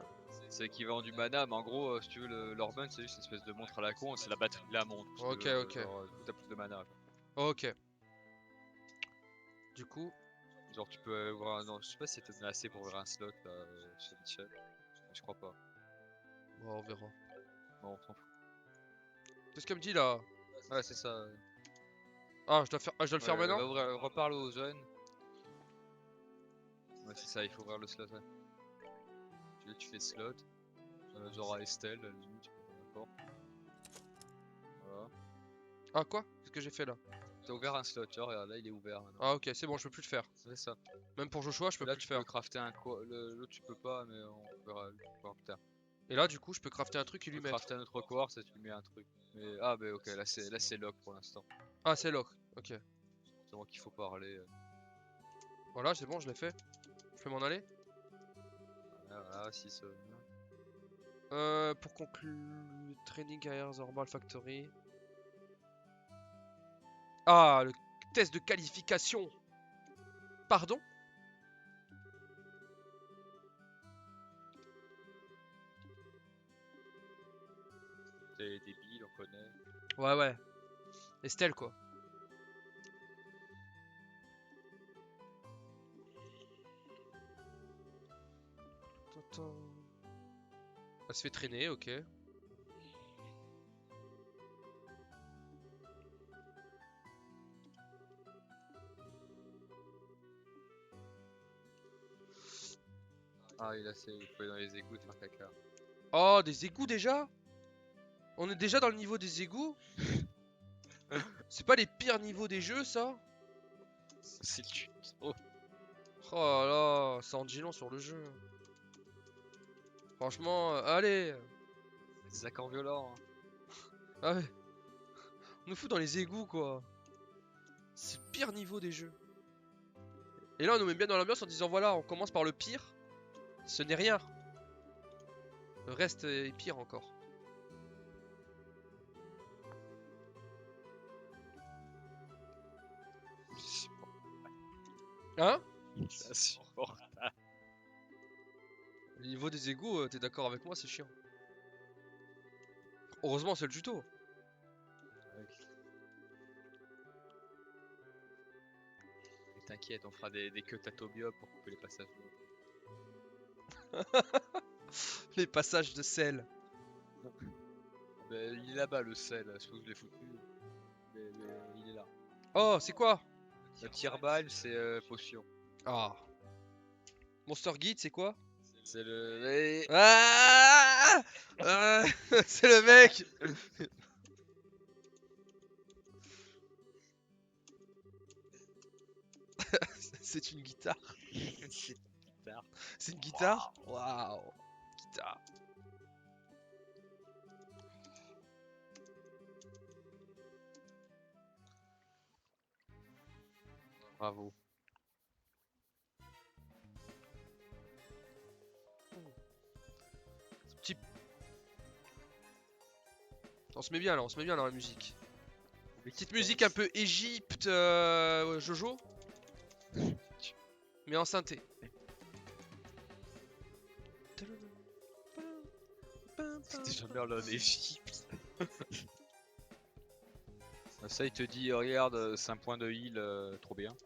c'est l'équivalent du mana, mais en gros, si tu veux, l'Orban, c'est juste une espèce de montre à la con, c'est la batterie de la montre. Si Ok, tu veux, ok. genre, du coup, t'as plus de mana. Quoi. Ok. Du coup. Genre, tu peux ouvrir un. Non, je sais pas si t'as donné assez pour ouvrir un slot là, chez Michel. Mais je crois pas. Bon, on verra. Bon, on s'en fout. Qu'est-ce qu'elle me dit là? Ouais, c'est ça. Ah, je dois le faire maintenant? Reparle aux jeunes. Ouais, c'est ça, il faut ouvrir le slot. Ouais. Tu fais slot. Genre à Estelle, à la limite, n'importe. Voilà. Ah, quoi? Qu'est-ce que j'ai fait là? T'as ouvert un slot, genre, regarde, là il est ouvert maintenant. Ah, ok, c'est bon, je peux plus le faire. C'est ça. Même pour Joshua, je peux Là plus le tu faire. peux crafter un quoi. L'autre tu peux pas, mais on verra plus tard. Et là, du coup, je peux crafter un truc et Tu lui peux mettre. crafter un autre quartz et tu lui mets un truc. Mais ah, bah ok, là c'est lock pour l'instant. Ah, c'est lock. Ok. C'est moi qu'il faut parler. Voilà, c'est bon, je l'ai fait. Je peux m'en aller? Voilà, si ce. Pour conclure, training arrière Orbital Factory. Ah, le test de qualification. Pardon? T'es débile, on connaît. Ouais, ouais. Estelle, quoi. Elle se fait traîner, ok. Ah, il a c'est. Vous pouvez dans les égouts faire caca. Oh, des égouts déjà? On est déjà dans le niveau des égouts? C'est pas les pires niveaux des jeux, ça? C'est le tuto. Oh là là, ça en dit long sur le jeu. Franchement, allez. Des accords violents. Hein. Ah ouais. On nous fout dans les égouts, quoi. C'est le pire niveau des jeux. Et là, on nous met bien dans l'ambiance en disant voilà, on commence par le pire. Ce n'est rien. Le reste est pire encore. Hein? C'est insupportable. Le niveau des égouts, t'es d'accord avec moi, c'est chiant. Heureusement, c'est le tuto. Et t'inquiète, on fera des queues tatobia pour couper les passages. Les passages de sel. Il est là-bas le sel, je suppose que je l'ai foutu. Mais il est là. Oh, c'est quoi? Le tire-balle, c'est potion. Ah. Monster Guide, c'est quoi? C'est le. Ah. C'est le mec. C'est une guitare. C'est une guitare. C'est une guitare? Waouh. Guitare. Bravo. On se met bien là, on se met bien dans la musique. Petite musique un peu Égypte, Jojo. Mais en synthé. C'était jamais en Égypte. Ça, il te dit, regarde, c'est un point de heal, trop bien.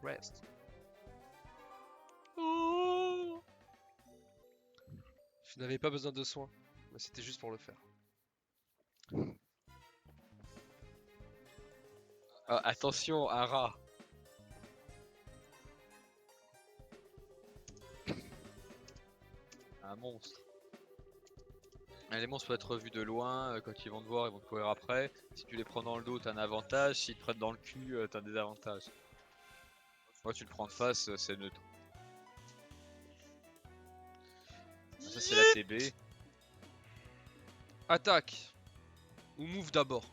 Rest. Oh, je n'avais pas besoin de soins, mais c'était juste pour le faire. Ah, attention, un rat. Un monstre. Les monstres peuvent être vus de loin, quand ils vont te voir, ils vont te courir après. Si tu les prends dans le dos, t'as un avantage. S'ils te prennent dans le cul, t'as des avantages. Moi, tu le prends de face, c'est neutre. Ça, c'est la TB. Attaque. Ou move d'abord.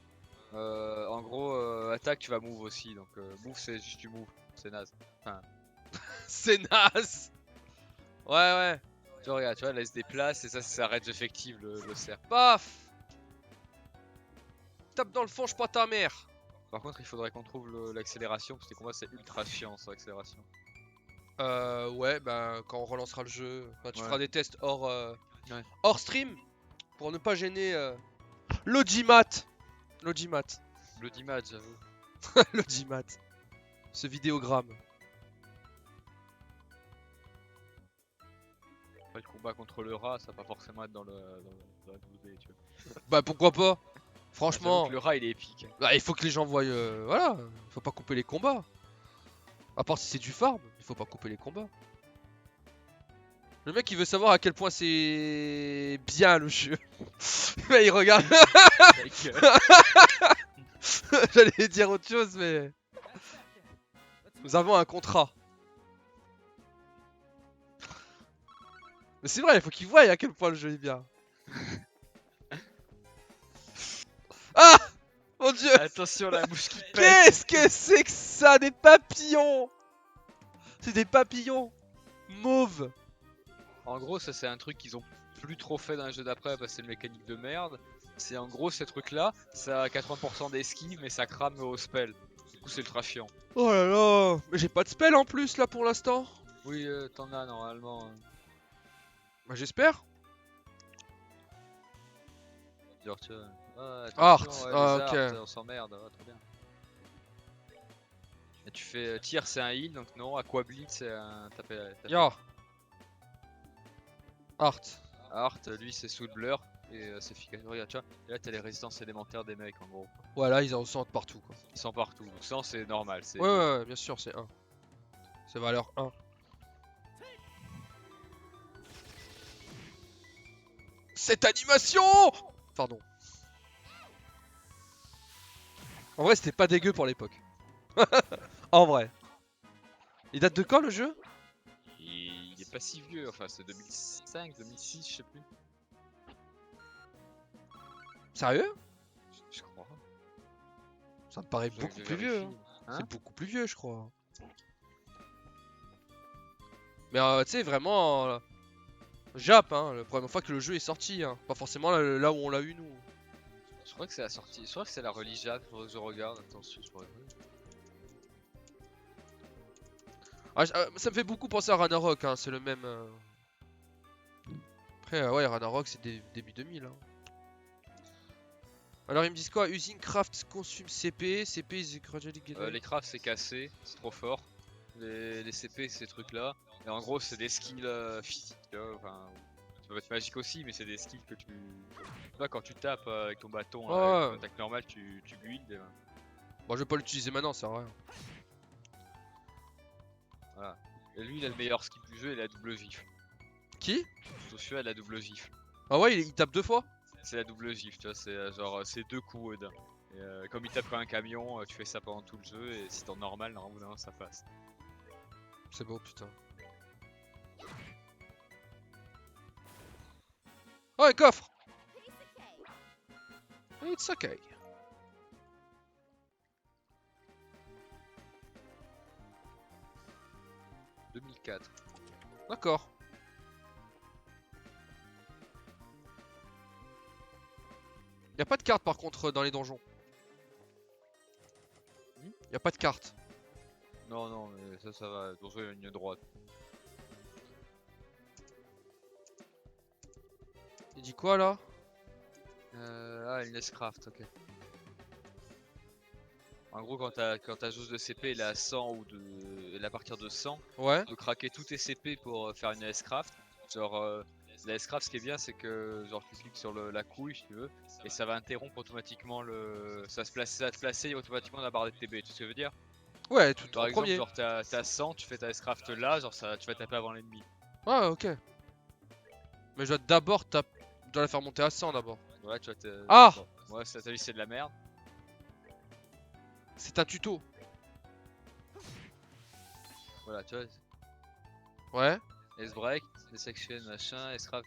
En gros, attaque, tu vas move aussi. Donc, move, c'est juste du move. C'est naze. Enfin, C'est naze. Ouais. tu vois, regarde, tu vois, elle se déplace et ça, c'est sa range effective, le cerf. Paf. Tape dans le fond, je pas ta mère. Par contre, il faudrait qu'on trouve l'accélération, parce que moi, c'est ultra chiant, sans accélération. Ouais, bah quand on relancera le jeu, bah, tu Ouais. feras des tests hors, Ouais. hors stream pour ne pas gêner l'audimat. L'audimat. Bloody match, j'avoue. L'audimat. Ce vidéogramme. Après, le combat contre le rat, ça va pas forcément être dans la 12D, tu vois. Bah pourquoi pas. J'avoue Franchement, que le rat, il est épique. bah, il faut que les gens voient. Voilà, il faut pas couper les combats. À part si c'est du farm, il faut pas couper les combats. Le mec il veut savoir à quel point c'est bien le jeu. Mais il regarde. Avec, J'allais dire autre chose, mais. Nous avons un contrat. Mais c'est vrai, il faut qu'il voie à quel point le jeu est bien. Ah, mon dieu. Attention, la mouche qui pète. Qu'est-ce que c'est que ça? Des papillons. C'est des papillons mauves. En gros, ça, c'est un truc qu'ils ont plus trop fait dans le jeu d'après, parce que c'est une mécanique de merde. C'est en gros, ces trucs-là, ça a 80% d'esquive, mais ça crame au spell. Du coup, c'est ultra chiant. Oh là là. Mais j'ai pas de spell en plus là pour l'instant. Oui, t'en as normalement. Bah j'espère. Genre, tu vois. Ah, Art, attention, ah, les ok. arts, on s'emmerde, trop bien. Et tu fais tir, c'est un heal, donc non. Aqua Bleed, c'est un taper. Ya. Art. Art, lui, c'est Soul Blur. Et c'est efficace. Regarde, tu vois. Et là, t'as les résistances élémentaires des mecs en gros. Voilà, ils en ressentent partout quoi. Ils sont partout. Donc, ça, c'est normal. C'est Ouais, bien sûr, c'est 1. C'est valeur 1. Cette animation. Pardon. En vrai, c'était pas dégueu pour l'époque. En vrai. Il date de quand le jeu? Il est pas si vieux. Enfin, c'est 2005, 2006, je sais plus. Sérieux? Je crois. Ça me paraît Faudrait beaucoup que je plus vieux. vérifie. Hein. C'est beaucoup plus vieux, je crois. Mais tu sais, vraiment. Jap, hein, la première fois que le jeu est sorti. Hein. Pas forcément là où on l'a eu, nous. Je crois que c'est la sortie. Je crois que c'est la release Jap. Faudrait que je regarde. Attention, je pourrais. Ça me fait beaucoup penser à Ragnarok, hein, c'est le même. Après, ouais, Ragnarok, c'est début 2000. Hein. Alors, ils me disent quoi? Usine Craft consume CP. CP is gradually getting- Les crafts, c'est cassé. C'est trop fort. Les CP, ces trucs-là. Et en gros, c'est des skills physiques. Tu vois, enfin, ça peut être magique aussi, mais c'est des skills que tu. Tu vois, quand tu tapes avec ton bâton, Ouais, avec ouais. ton attaque normale, tu builds. Et, Bon, je vais pas l'utiliser maintenant, ça sert à rien. voilà. Et lui, il a le meilleur skill du jeu, il a la double gifle. Qui? Joshua a la double gifle. Ah ouais, il tape 2 fois? C'est la double gifle, tu vois, c'est genre c'est 2 coups d'un. Et comme il tape comme un camion, tu fais ça pendant tout le jeu, et si t'es en normal, normalement ça passe. C'est beau, putain. Oh, un coffre! It's okay. « 2004. D'accord. Y a pas de carte par contre dans les donjons. Y a pas de carte. Non, non, mais ça va. Donjon, il y a une ligne droite. Il dit quoi là? Ah, une S-Craft, ok. En gros, quand ta jauge de CP elle est à 100 ou elle est à partir de 100, Ouais. tu peux craquer tous tes CP pour faire une S-Craft. Genre, la S-Craft, ce qui est bien, c'est que genre tu cliques sur la couille, si tu veux, et ça va interrompre automatiquement ça va te placer automatiquement dans la barre de TB, tu sais ce que je veux dire? Ouais, tout Par en exemple, premier. genre t'es à 100, tu fais ta S-Craft là, genre tu vas taper avant l'ennemi. Ouais, ok. Mais je dois d'abord je dois la faire monter à 100 d'abord. Ouais, tu vois, Ah! bon. Ouais, ça, t'as vu, c'est de la merde. C'est un tuto. Voilà, tu vois, Ouais. S-Break, S-Section, machin, S-Craft,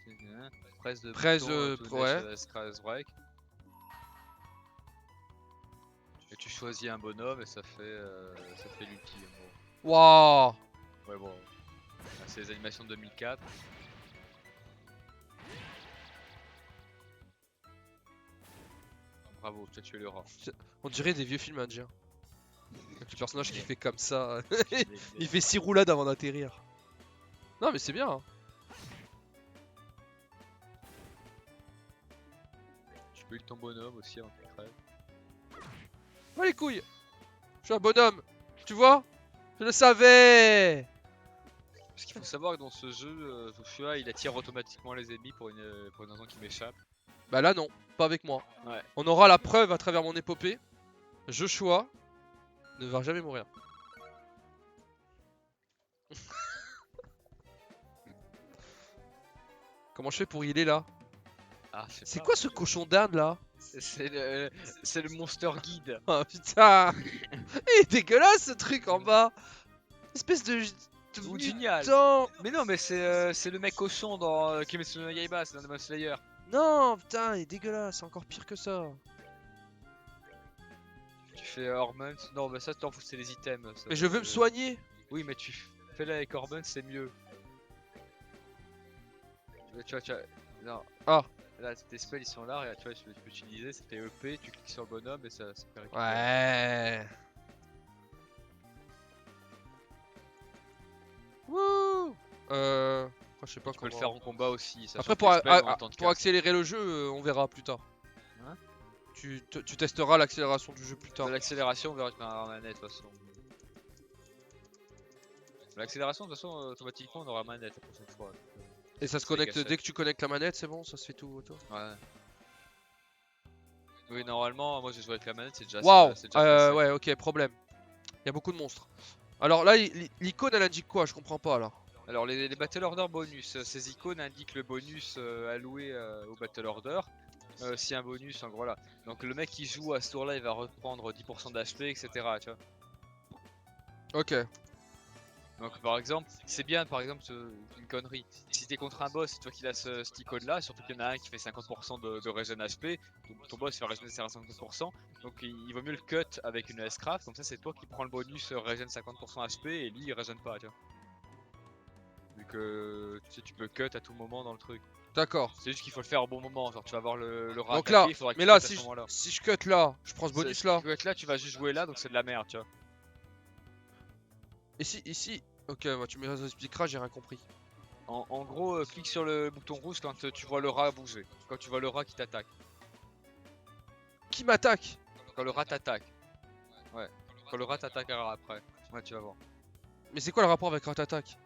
presse de Presse, bouton, ouais. S-Break. Et tu choisis un bonhomme et ça fait l'ulti en gros. Waouh! Ouais, bon. C'est les animations de 2004. Bravo, tu as tué le rat. On dirait des vieux films indiens. Avec le personnage qui Ouais. fait comme ça. Mais- Il fait 6 roulades avant d'atterrir. Non mais c'est bien. Hein. Tu peux build ton bonhomme aussi avant qu'il crève. Oh les couilles! Je suis un bonhomme. Tu vois? Je le savais! Parce qu'il faut savoir que dans ce jeu, Joshua il attire automatiquement les ennemis pour une raison qui m'échappe. Bah là non, pas avec moi. Ouais. On aura la preuve à travers mon épopée. Joshua ne va jamais mourir. Comment je fais pour healer là? Ah, je sais C'est pas. quoi ce cochon d'Inde là? C'est le Monster Guide. Oh putain! Il est dégueulasse ce truc en bas! Espèce de Ou génial. mutant! Mais non, mais c'est le mec cochon dans Kimetsu no Yaiba, c'est dans Demon Slayer. Non, putain, il est dégueulasse, c'est encore pire que ça. Tu fais Hormones. Non, mais ça, t'en fous, c'est les items. Ça, Mais je veux me soigner! Oui, mais tu fais-le avec Hormones, c'est mieux. Tu vois. Non. Ah. Là, tes spells ils sont là, et tu vois, tu peux utiliser, ça fait EP, tu cliques sur le bonhomme et ça fait récupérer. Ouais. Wouh. Je sais pas Tu peux comment. le faire en combat aussi. Ça Après, change tes spells en temps de pour cast. accélérer le jeu, on verra plus tard. Hein? Tu testeras l'accélération du jeu plus tard. De l'accélération, on verra avec ma manette de toute façon. L'accélération, de toute façon, automatiquement, on aura manette la prochaine fois. Et ça se C'est connecte cassette. dès que tu connectes la manette, c'est bon, ça se fait tout auto. Ouais. Oui, normalement, moi j'ai joué avec la manette, c'est déjà Waouh. c'est déjà passé. Ouais, ok, problème. Il y a beaucoup de monstres. Alors là, l'icône elle indique quoi? Je comprends pas là. Alors les Battle Order bonus, ces icônes indiquent le bonus alloué au Battle Order. Si un bonus, en gros là. Donc le mec qui joue à ce tour là, il va reprendre 10% d'HP, etc. Tu vois. Ok. Donc par exemple, c'est bien par exemple une connerie. Si t'es contre un boss, c'est toi qui as cette icône là, surtout qu'il y en a un qui fait 50% de regen HP, ton boss fait régénérer 50%, donc il vaut mieux le cut avec une S-Craft, comme ça c'est toi qui prends le bonus regen 50% HP et lui il régène pas, tu vois. Vu que tu sais, tu peux cut à tout moment dans le truc. D'accord. C'est juste qu'il faut le faire au bon moment, genre tu vas voir le rat Donc attaquer, là, il faudra que mais tu là, cuttes à ce moment-là. si je cut là, je prends ce bonus Si là. tu cut là, tu vas juste jouer là, donc c'est de la merde, tu vois. Ici. Ok, bah, tu m'expliqueras, j'ai rien compris. En gros, clique sur le bouton rouge quand tu vois le rat bouger. Quand tu vois le rat qui t'attaque. Qui m'attaque? Quand le rat t'attaque. Ouais. Quand le rat t'attaquera après. Ouais, tu vas voir. Mais c'est quoi le rapport avec Rat-Attack?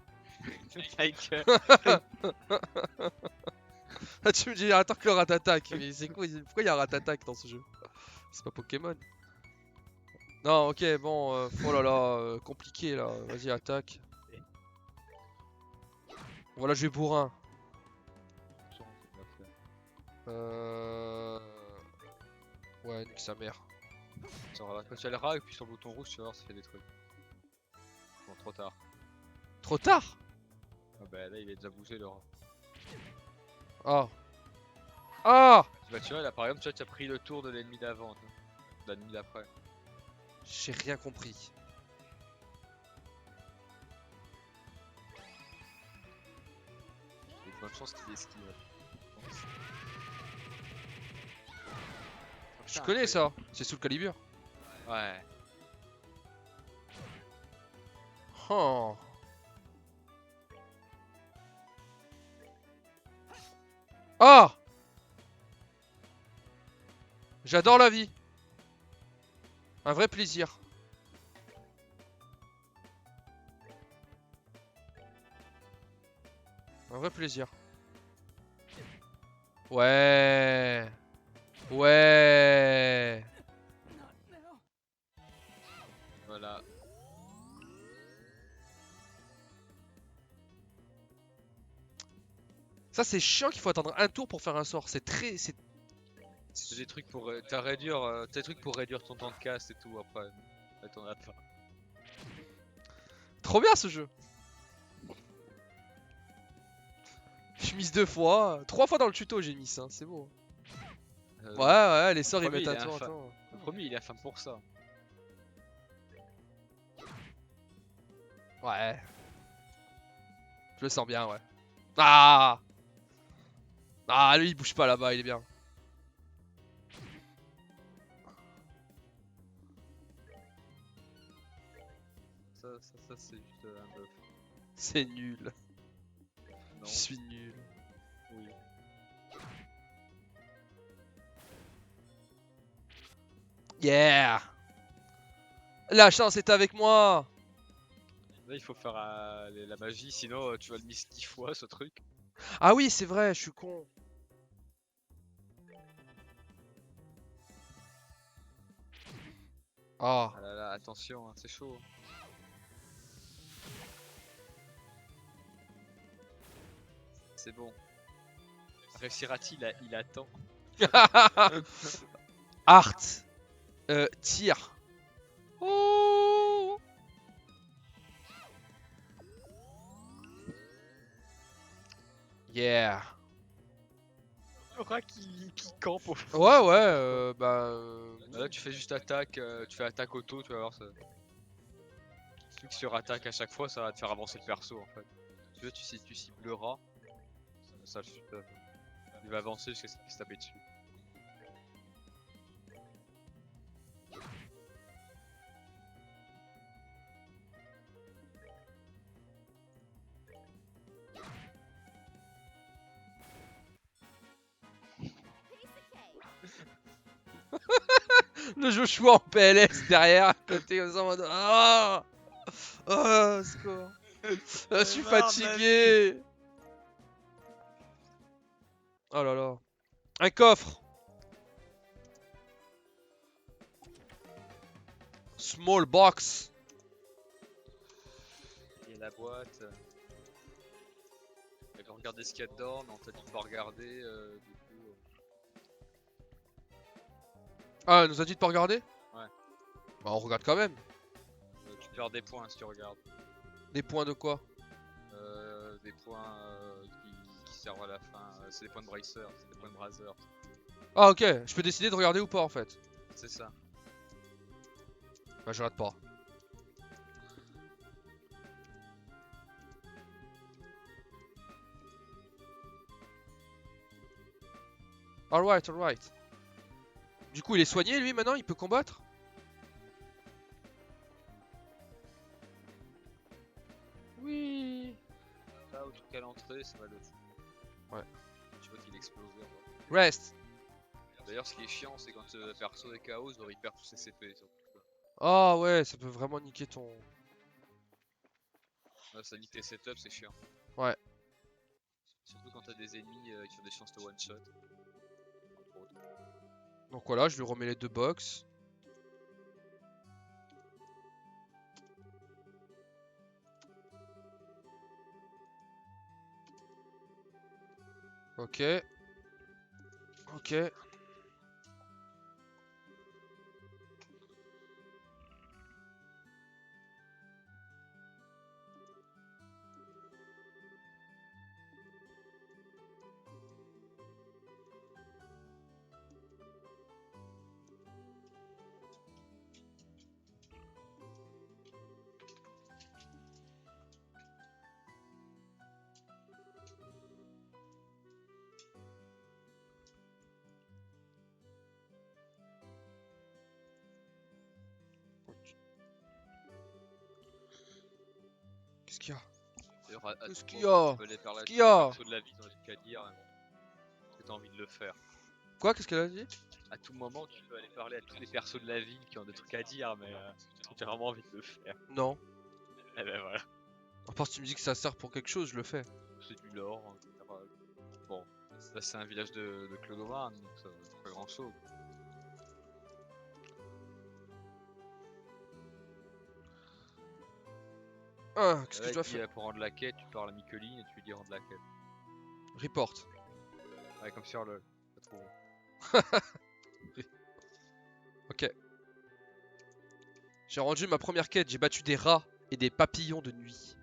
Like, Ah, tu me dis, attends que le Rat-Attack. Mais c'est quoi? Pourquoi il y a un Rat-Attack dans ce jeu? C'est pas Pokémon. Non, ok, bon. Oh là là, compliqué là. Vas-y, attaque. Voilà, je vais bourrin. Ouais, nique sa mère. Quand tu as le rat et puis sur le bouton rouge, tu vas voir ça fait des trucs. Bon, trop tard. Trop tard? Ah bah là, il est déjà bougé le rat. Ah. Ah! Bah tu vois, là par exemple, tu as pris le tour de l'ennemi d'avant. De l'ennemi d'après. J'ai rien compris. Donc bonne chance qu'il esquive. Je Putain, connais ça, incroyable. c'est Soul Calibur. Ouais. Oh. Ah! J'adore la vie. Un vrai plaisir. Un vrai plaisir. Ouais. Ouais. Voilà. Ça c'est chiant qu'il faut attendre un tour pour faire un sort. C'est très... C'est C'est des trucs pour t'as des trucs pour réduire ton temps de cast et tout après. Là, t'en as pas. trop bien ce jeu. Je mise 2 fois. 3 fois dans le tuto j'ai mis ça. C'est beau. Ouais, ouais, les sorts ils premier, mettent il un est tour. infâme. Attends. Le premier il est infâme pour ça. Ouais. Je le sens bien, ouais. Ah! Ah, lui il bouge pas là-bas, il est bien. Ça c'est juste un buff. C'est nul. Non. Je suis nul. Oui. Yeah! La chance est avec moi! Là il faut faire la magie, sinon tu vas le miss 10 fois ce truc. Ah oui, c'est vrai, je suis con. Ah. Ah là là, attention, hein, c'est chaud. C'est bon. Réussira-t-il il attend. Art. Tir. Oh. Yeah. Le rat qui campe au fond. Ouais, ouais, bah... Là tu fais juste attaque, tu fais attaque auto, tu vas voir ça. Si tu cliques sur attaque à chaque fois, ça va te faire avancer le perso en fait. Si tu veux, tu cibles le rat, ça le suit. Il va avancer jusqu'à ce qu'il se taper dessus. Le Joshua en PLS derrière, à côté, comme ça, en mode... Ah. Oh, score. Je suis fatigué. Oh là là. Un coffre. Small box. Il y a la boîte. Regarder ce qu'il y a dedans, mais on t'a dit de pas regarder, du coup. Ah, elle nous a dit de pas regarder? Ouais. Bah on regarde quand même. Tu perds des points si tu regardes. Des points de quoi? Des points qui servent à la fin. C'est des points de bracer, c'est des points de brazer. Ah ok, je peux décider de regarder ou pas en fait. C'est ça. Bah je regarde pas. Alright, alright. Du coup il est soigné lui maintenant, il peut combattre? Oui. Là, au truc à l'entrée, ça va le. Ouais. Tu vois qu'il explose. Rest. D'ailleurs, ce qui est chiant, c'est quand le perso est KO, genre il perd tous ses CP. Surtout, quoi. Ah ouais, ça peut vraiment niquer ton... Là, ça nique tes setups, c'est chiant. Ouais. Surtout quand t'as des ennemis qui ont des chances de one shot. Entre autres. Donc voilà, je lui remets les 2 box. Ok. Ok. Qu'est-ce qu'il y a? D'ailleurs, à Qu'est-ce tout qu'il y moment, a? tu peux aller parler à Qu'est-ce tous qu'il y les a? persos de la vie dans les trucs à dire, parce que t'as envie de le faire. Quoi? Qu'est-ce qu'elle a dit? À tout moment, tu peux aller parler à tous les persos de la ville qui ont des trucs à dire, mais tu as vraiment envie de le faire. Non. Et ben voilà, À part si tu me dis que ça sert pour quelque chose, je le fais. c'est du lore. Hein. Bon, là c'est un village de Clodovan, donc ça pas grand chose. Ah, qu'est-ce que Là, je dois il dit, faire? pour rendre la quête, tu parles à Micheline et tu lui dis rendre la quête. Report. Ouais, comme sur le. Pas trop. Ok. J'ai rendu ma première quête, j'ai battu des rats et des papillons de nuit.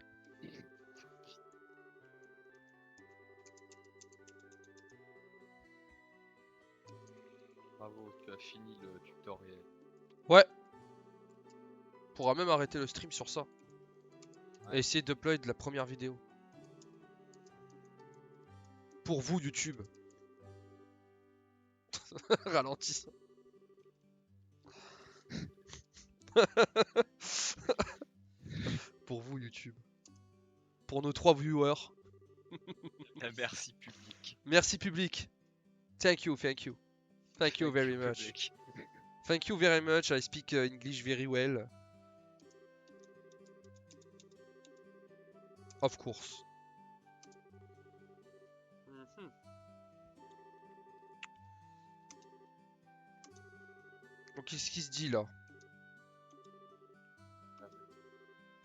Bravo, tu as fini le tutoriel. Ouais. On pourra même arrêter le stream sur ça. Ouais. Et essayer d'upload la première vidéo. Pour vous, YouTube. Ralentis. Pour vous, YouTube. Pour nos 3 viewers. Merci public. Merci public. Thank you, thank you. Thank you very much. Public. Thank you very much. I speak English very well. Of course. Donc qu'est-ce qui se dit là?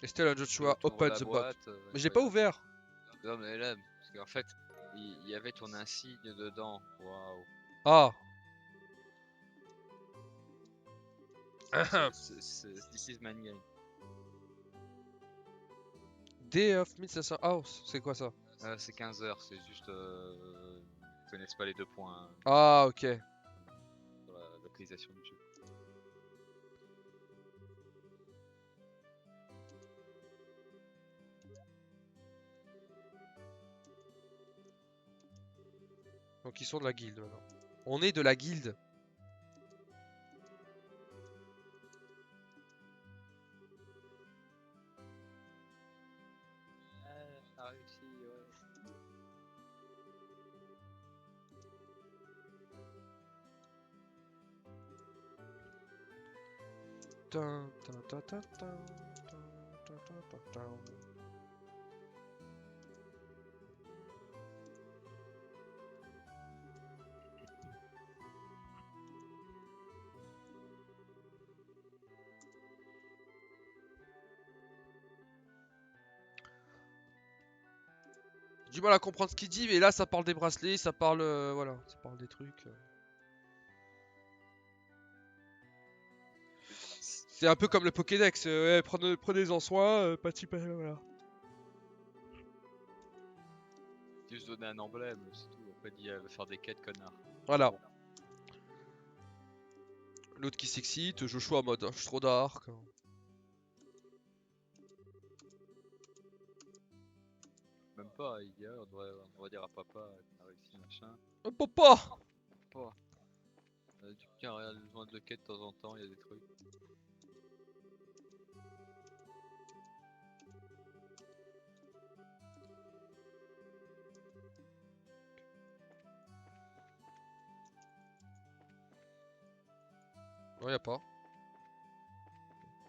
Estelle and Joshua, Tu ouvres open la the box. boîte, Mais j'ai pas ouvert. Non mais là, parce qu'en fait, il y avait ton insigne dedans. Waouh. Ah. This is my game. Day of 1500 House, c'est quoi ça? C'est 15 heures, c'est juste. Ils connaissent pas les 2 points Ah, ok. sur la localisation du jeu. Donc ils sont de la guilde maintenant. On est de la guilde. T'as réussi, ouais. Dun, dun, dun, dun, dun, dun, dun, dun, dun, dun. J'ai du mal à comprendre ce qu'il dit, mais là ça parle des bracelets, ça parle, voilà, ça parle des trucs. C'est un peu comme le Pokédex, ouais, prenez-en soin, voilà. Juste donner un emblème, c'est tout. Après, dit faire des quêtes, connard. Voilà. L'autre qui s'excite, Joshua en mode, je suis trop dark. Même pas, il dit, on va dire à papa qu'on a réussi, machin. Oh, papa! Pas. Du coup, il y a besoin de quêtes de temps en temps, il y a des trucs. Non, y'a pas.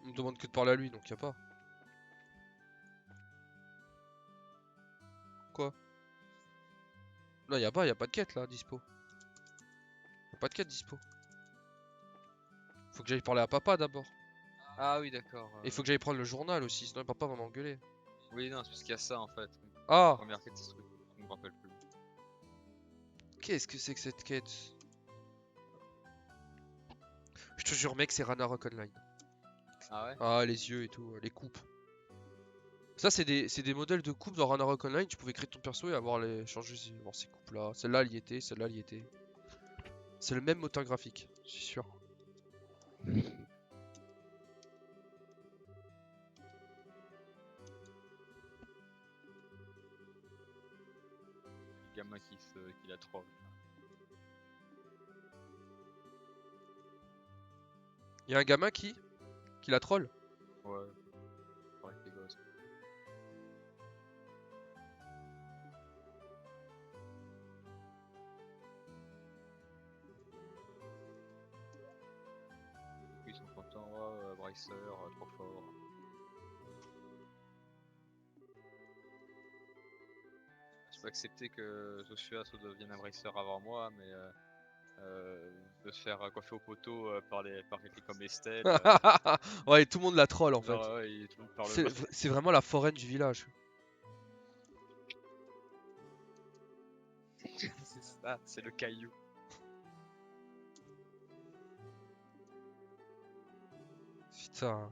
On me demande que de parler à lui, donc y'a pas. Quoi? Non, y'a pas de quête là, dispo. Y'a pas de quête dispo. Faut que j'aille parler à papa d'abord. Ah oui, d'accord. Et faut que j'aille prendre le journal aussi, sinon papa va m'engueuler. Oui, non, c'est parce qu'il y a ça en fait. Ah! Première quête, c'est ce truc, je me rappelle plus. Qu'est-ce que c'est que cette quête? Je te jure mec, c'est Ragnarok Online. Ah ouais? Ah, les yeux et tout, les coupes. Ça, c'est des modèles de coupes dans Ragnarok Online. Tu pouvais créer ton perso et avoir les changer avoir ces coupes là. Celle-là, elle y était, celle-là, elle y était. C'est le même moteur graphique, je suis sûr. Le gamin qui la troll. Y a un gamin qui la troll. Ouais. Avec les gosses. Embracer, trop fort. Je peux accepter que Joshua se devienne Embracer avant moi, mais de se faire coiffer au poteau par quelqu'un comme Estelle. Ouais, tout le monde la troll en fait. Genre, ouais, tout le monde parle mal. C'est vraiment la foraine du village. C'est ça, c'est le caillou. Putain.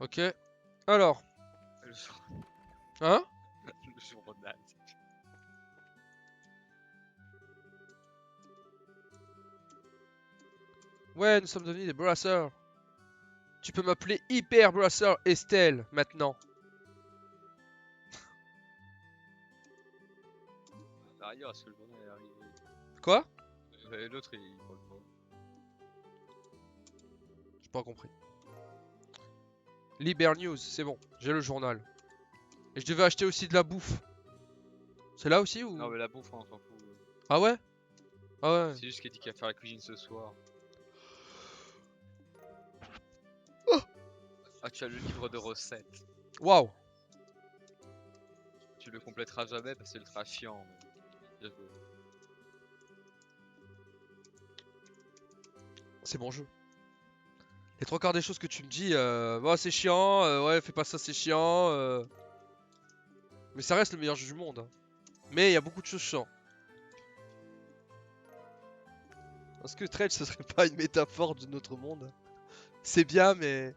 Ok. Alors. Le jour- Hein? le journal. Ouais, nous sommes devenus des brasseurs. Tu peux m'appeler Hyper Brasseur Estelle maintenant. D'ailleurs, est-ce que le journal est arrivé? Quoi? L'autre, il parle pas. J'ai pas compris. Liber News, c'est bon, j'ai le journal. Et je devais acheter aussi de la bouffe. C'est là aussi ou? Non, mais la bouffe, on s'en fout. Ah ouais? Ah ouais. C'est juste qu'il dit qu'il va faire la cuisine ce soir. Ah, tu as le livre de recettes. Waouh. Tu le compléteras jamais parce que c'est ultra chiant. Mais... C'est bon jeu. Les trois quarts des choses que tu me dis, bah, c'est chiant, ouais, fais pas ça, c'est chiant. Mais ça reste le meilleur jeu du monde, hein. Mais il y a beaucoup de choses chiantes. Est-ce que Trade ce serait pas une métaphore de notre monde? C'est bien, mais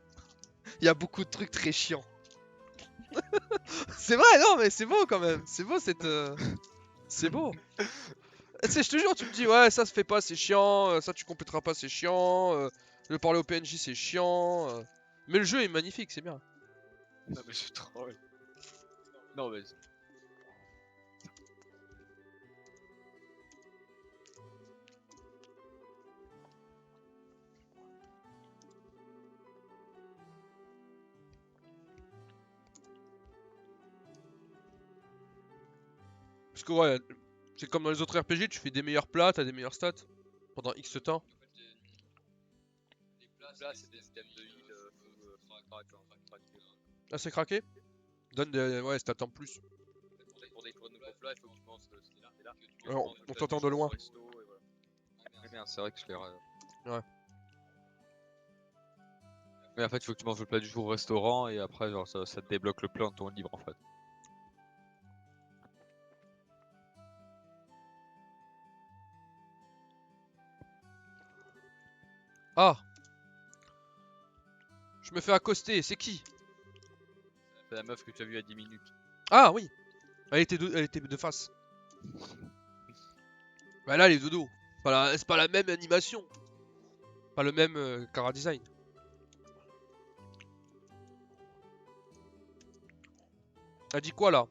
il y a beaucoup de trucs très chiants. C'est vrai, non, mais c'est beau quand même. C'est beau cette. C'est beau. Tu sais, je te jure, tu me dis, ouais, ça se fait pas, c'est chiant. Ça, tu compléteras pas, c'est chiant. Le parler au PNJ, c'est chiant. Mais le jeu est magnifique, c'est bien. Non, mais je troll. Non, mais. Parce que, ouais, c'est comme dans les autres RPG, tu fais des meilleurs plats, t'as des meilleurs stats. Pendant X temps. Là, c'est des items de heal Ah, c'est craqué? Donne des. Ouais, stats en plus. pour des nouveaux plats, il faut que tu penses que c'est là. Alors, on t'entend de loin. Eh bien, c'est vrai que je l'ai. Ouais. Mais en fait, il faut que tu manges le plat du jour au restaurant et après, genre, ça te débloque le plan de ton livre en fait. Ah! Je me fais accoster, c'est qui? C'est la meuf que tu as vue à 10 minutes. Ah oui! Elle était de face. Bah là, elle est de dos. C'est pas la même animation. Pas le même cara design. Elle dit quoi là?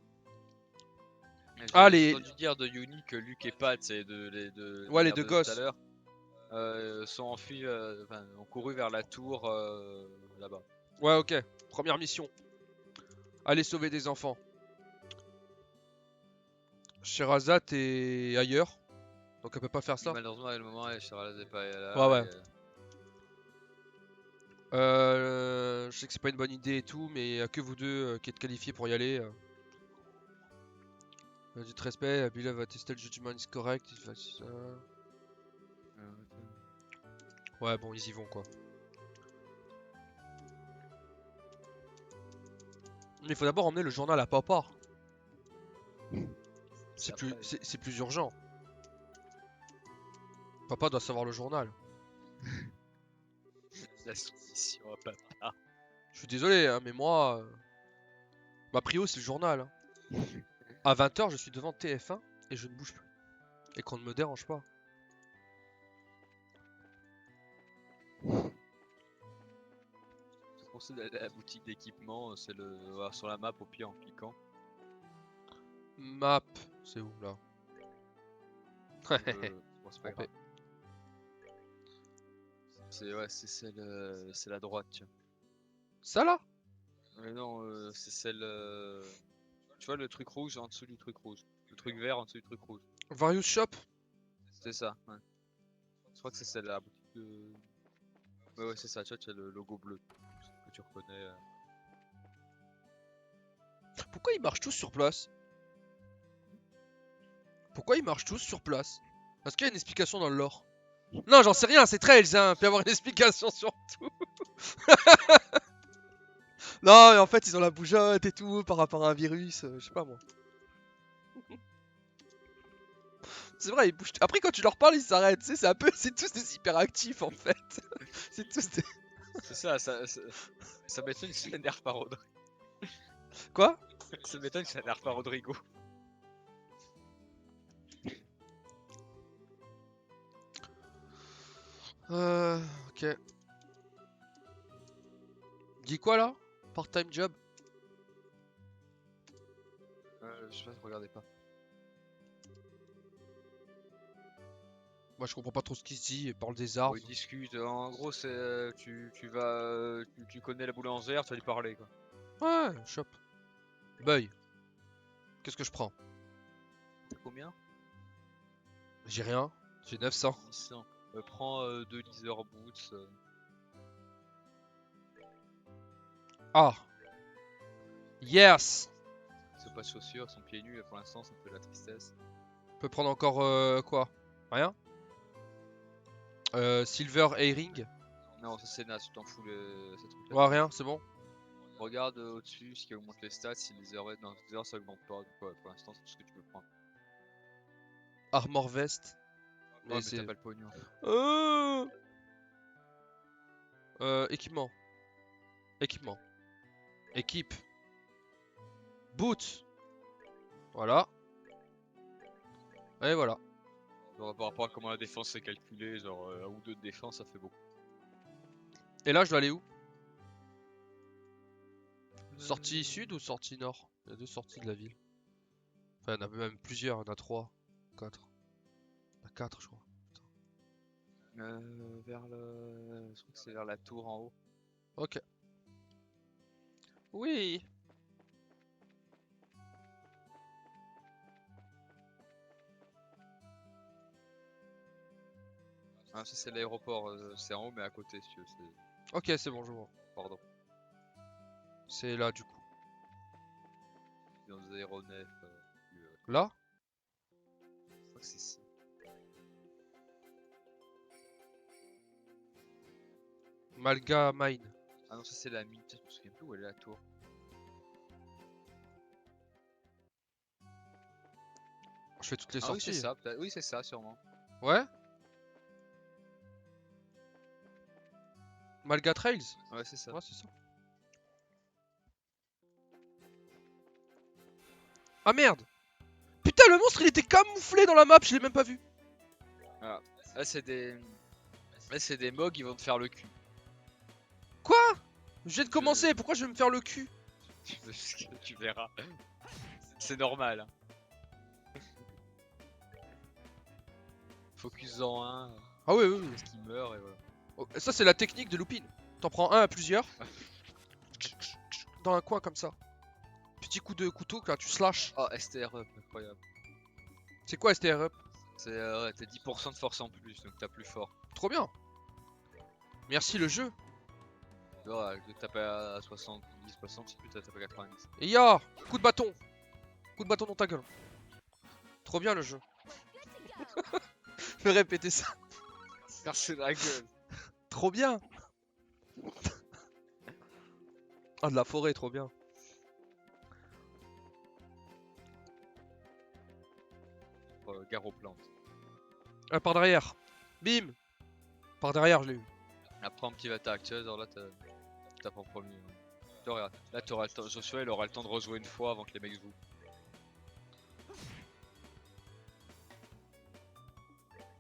Ah, J'ai les. entendu dire de Yuni que Luke et Pat, c'est Ouais, les merde deux de tout à gosses. l'heure, sont enfuis, ont couru vers la tour là-bas. Ouais, ok. Première mission. Aller sauver des enfants. Sherazade est ailleurs. Donc elle peut pas faire ça. Malheureusement, à le moment, Charles n'est pas là. Ouais, ouais. et, Je sais que c'est pas une bonne idée et tout, mais il y a que vous deux qui êtes qualifiés pour y aller. Dites respect, Beloved va tester le judgment is correct. Il fait ça. Ouais, bon, ils y vont quoi. Mais il faut d'abord emmener le journal à Papa. C'est plus urgent. Papa doit savoir le journal. La soumission à Papa. Je suis désolé, hein, mais moi, ma prio c'est le journal, hein. À 20h, je suis devant TF1 et je ne bouge plus. Et qu'on ne me dérange pas. conseille d'aller à la boutique d'équipement, c'est le sur la map au pire en cliquant. Map, c'est où là? Bon, c'est pas grave. C'est ouais, c'est celle, c'est la droite, tiens. Ça là? Mais non, c'est celle. Tu vois le truc rouge en dessous du truc rouge. Le truc vert en dessous du truc rouge. Various Shop? C'est ça, ouais. Je crois que c'est celle-là. Ouais, ouais, c'est ça, tu vois, tu as le logo bleu que tu reconnais. Pourquoi ils marchent tous sur place? Pourquoi ils marchent tous sur place? Est-ce qu'il y a une explication dans le lore? Non, j'en sais rien, c'est Trails, hein, peut y avoir une explication sur tout. Non, mais en fait, ils ont la bougeotte et tout par rapport à un virus, je sais pas moi. C'est vrai, ils bougent. Après, quand tu leur parles, ils s'arrêtent. Tu sais, c'est un peu. C'est tous des hyperactifs en fait. C'est tous des. C'est ça m'étonne que ça n'énerve pas Rodrigo. Quoi? Ça m'étonne que ça n'énerve pas Rodrigo. Ok. Dis quoi là? Part-time job? Je sais pas, regardez pas. Moi, je comprends pas trop ce qu'il se dit. Il parle des arbres. Bon, ils discutent. En gros, c'est tu vas, tu connais la boulangère, tu vas lui parler quoi. Ouais, shop. Boy. Qu'est-ce que je prends? Combien? J'ai rien. J'ai 900. 800. Prends 2 Leather Boots. Ah. Yes. C'est pas de chaussures, son pied nu pour l'instant, ça me fait la tristesse. On peut prendre encore quoi? Rien? Silver Earring? Non, ça c'est naze, tu t'en fous ces trucs là. Ouais, rien, c'est bon. Regarde au-dessus ce qui augmente les stats, si les heures dans les heures ça augmente pas. Donc, ouais, pour l'instant, c'est tout ce que tu peux prendre. Armor Vest. Ouais, mais c'est. t'as pas le pognon. Équipement. Équipement. Équipe. Boots. Voilà. Et voilà. Genre, par rapport à comment la défense est calculée, genre 1 ou 2 de défense, ça fait beaucoup. Et là, je dois aller où? Sortie sud ou sortie nord? Il y a 2 sorties de la ville. Enfin, il y en a même plusieurs, il y en a 3, 4. Il y en a 4, je crois. Vers le. Je crois que c'est vers la tour en haut. Ok. Oui. Ah, ça c'est l'aéroport, c'est en haut mais à côté si tu veux. Ok, c'est bon, je vois. Pardon. C'est là, du coup. Dans des aéronefs. Là? Je crois que c'est ça. Malga Mine. Ah non, ça c'est la mine. Je me souviens plus où elle est la tour. Je fais toutes les Ah oui, sorties. c'est ça, peut-être. Oui, c'est ça, sûrement. Ouais? Malga Trails? Ouais, c'est ça. Ouais, c'est ça. Ah merde! Putain, le monstre il était camouflé dans la map, je l'ai même pas vu. Voilà. Là, c'est des. Là, c'est des mogs, ils vont te faire le cul. Quoi? Je viens de commencer, pourquoi je vais me faire le cul? Tu verras. C'est normal. Hein. Focus en un. Ah oui, oui, oui. Parce qu'il meurt et voilà. Oh, ça c'est la technique de Lupin. T'en prends un à plusieurs. Dans un coin comme ça. Petit coup de couteau, là tu slash. Oh, STR up, incroyable. C'est quoi STR up? C'est t'as 10% de force en plus, donc t'as plus fort. Trop bien. Merci le jeu. Tu vois, de taper à 70, 60, tu tapes à 90. Et ya! Coup de bâton. Coup de bâton dans ta gueule. Trop bien le jeu. Je vais répéter ça. C'est la gueule. Trop bien. Ah de la forêt, trop bien. Gare aux plantes. Par derrière. Bim. Par derrière, je l'ai eu. Après un petit attaque, tu vois, genre là tapes en premier. Tu vois, regarde, là t'auras le temps, Joshua il aura le temps de rejouer une fois avant que les mecs jouent.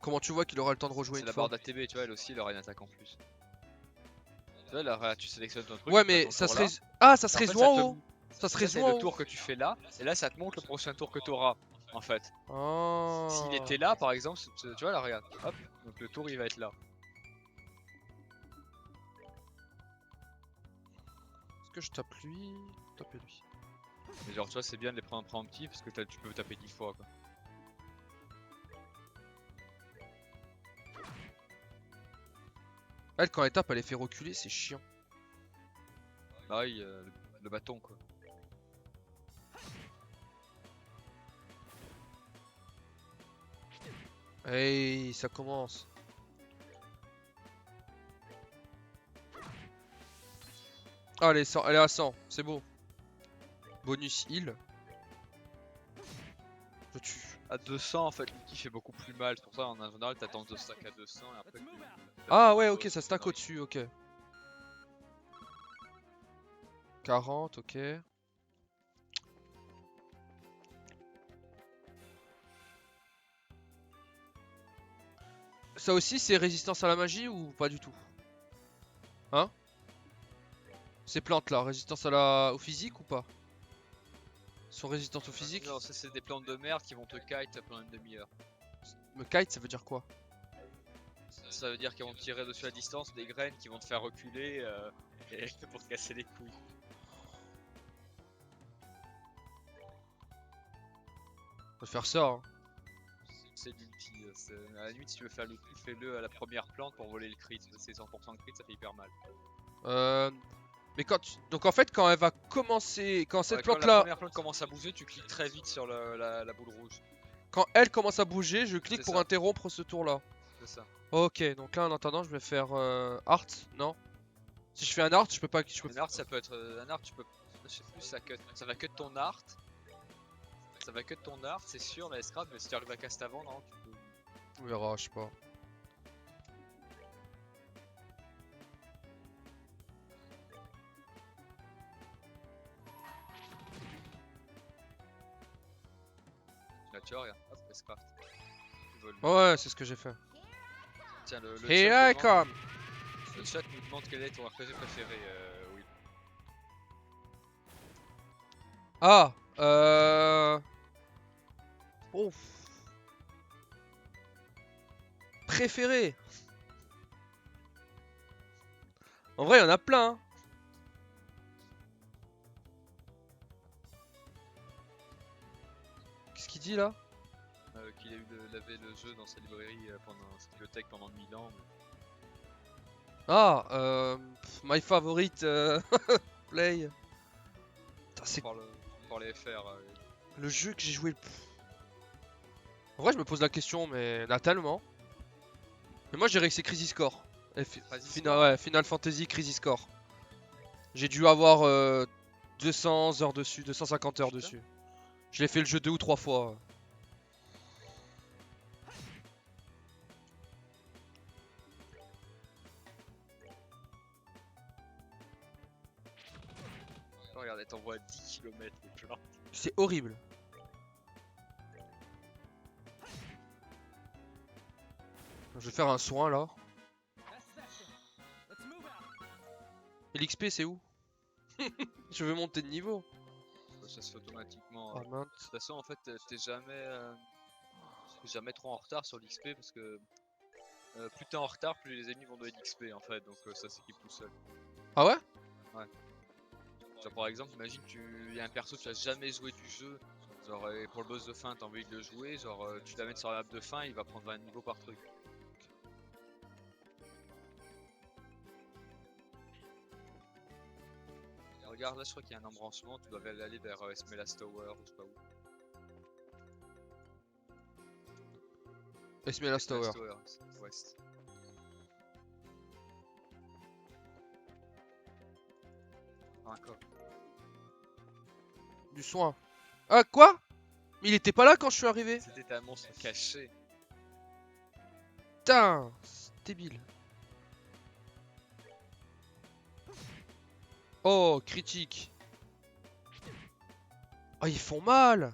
Comment tu vois qu'il aura le temps de rejouer C'est une la fois? barre d'ATB, tu vois, elle aussi il aura une attaque en plus. Tu vois, là, regarde, tu sélectionnes ton truc. Ouais, t'as mais ton ça tour serait. là. Ah, ça Et serait en fait, résout ça en te- haut. Ça se Ça, résout c'est en le haut. tour que tu fais là. Et là, ça te montre le prochain tour que tu auras. En fait. S'il Ah. était là, par exemple, tu vois, là, regarde. Hop. Donc le tour, il va être là. Est-ce que je tape lui? Taper lui. Et genre, tu vois, c'est bien de les prendre en préemptif parce que tu peux taper 10 fois, quoi. Elle, quand elle tape, elle les fait reculer, c'est chiant. Bah oui, le bâton, quoi. Hey, ça commence. Ah, elle est, elle est à 100, c'est beau. Bonus heal. Je tue. À 200, en fait, l'ulti fait beaucoup plus mal. C'est pour ça, en général, t'attends de stack à 200 et après tu Ah ouais, ok, ça stack au-dessus, ok. 40, ok. Ça aussi, c'est résistance à la magie ou pas du tout? Hein? Ces plantes là, résistance à au physique ou pas? Elles sont résistantes au physique? Non, ça c'est des plantes de merde qui vont te kite pendant une demi-heure. Me kite, ça veut dire quoi? Ça veut dire qu'ils vont te tirer dessus à distance des graines qui vont te faire reculer et pour te casser les couilles. On va faire ça, hein. C'est l'ulti. À la limite, si tu veux faire l'ulti, fais-le à la première plante pour voler le crit. C'est 100% de crit, ça fait hyper mal. Mais quand donc en fait, quand elle va commencer, quand cette Ouais, quand plante la là, première plante commence à bouger, tu cliques très vite sur la boule rouge. quand elle commence à bouger, je clique C'est pour ça. interrompre ce tour là. C'est ça. Ok, donc là en attendant, je vais faire art, non? Si je fais un art, je peux pas. Un art, ça peut être. Un art, tu peux. Je sais plus, ça va que de ton art. Ça va que de ton art, c'est sûr, la scrap, mais si tu arrives à cast avant, non, tu peux. On verra, je sais pas. Là, tu vois, regarde, hop, Scraft. Ouais, c'est ce que j'ai fait. Tiens, le Here chat I demande- come. Le chat nous demande quel est ton RPG préféré, Will. Ah, oh. Préféré. En vrai, il y en a plein, hein. Qu'est-ce qu'il dit là? Qu'il a eu lavé le jeu dans sa librairie pendant sa bibliothèque pendant 1000 ans. Ah, my favorite play. Putain, c'est Pour les FR. le jeu que j'ai joué le plus. En vrai, je me pose la question, mais il y en a tellement. Mais moi, je dirais que c'est Crisis Core. Final Fantasy Crisis Core. J'ai dû avoir 200 heures dessus, 250 heures dessus. Je l'ai fait le jeu 2 ou 3 fois. Regarde, elle t'envoie à 10 km le plan. C'est horrible. Je vais faire un soin là. Et l'XP c'est où? Je veux monter de niveau. Ça se fait automatiquement. Oh, mince. De toute façon, en fait, t'es jamais trop en retard sur l'XP parce que plus t'es en retard, plus les ennemis vont donner d'XP en fait, donc ça s'équipe tout seul. Ah ouais? Ouais. Genre par exemple, imagine y a un perso que tu as jamais joué du jeu, genre et pour le boss de fin t'as envie de le jouer, genre tu l'amènes sur la map de fin, il va prendre 20 niveaux par truc. Et regarde là, je crois qu'il y a un embranchement, tu dois aller vers Smelas Tower ou je sais pas où. Smelas Tower. Ouest. D'accord. Du soin. Ah quoi? Mais il était pas là quand je suis arrivé. C'était un monstre caché. Putain, c'est débile. Oh, critique. Oh, ils font mal.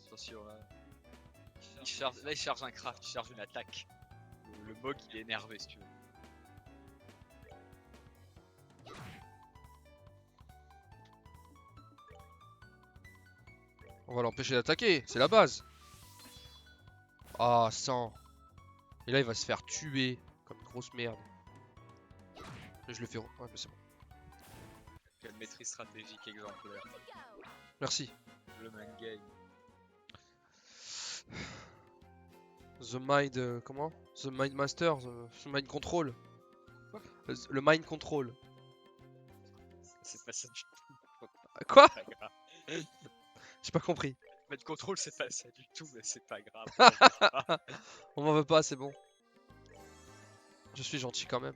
Attention là. Là il charge un craft, il charge une attaque. Le mog il est énervé si tu veux. On va l'empêcher d'attaquer, c'est la base. Ah, 100. Et là, il va se faire tuer comme une grosse merde. Et je le fais. Ouais, mais c'est bon. Quelle maîtrise stratégique exemplaire. Merci. Le main game. The Mind. Comment? The Mind Master. The Mind Control. Le Mind Control. C'est pas ça du tout. Quoi? Pas grave. J'ai pas compris. Mettre contrôle, c'est pas ça du tout, mais c'est pas grave. On m'en veut pas, c'est bon. Je suis gentil quand même.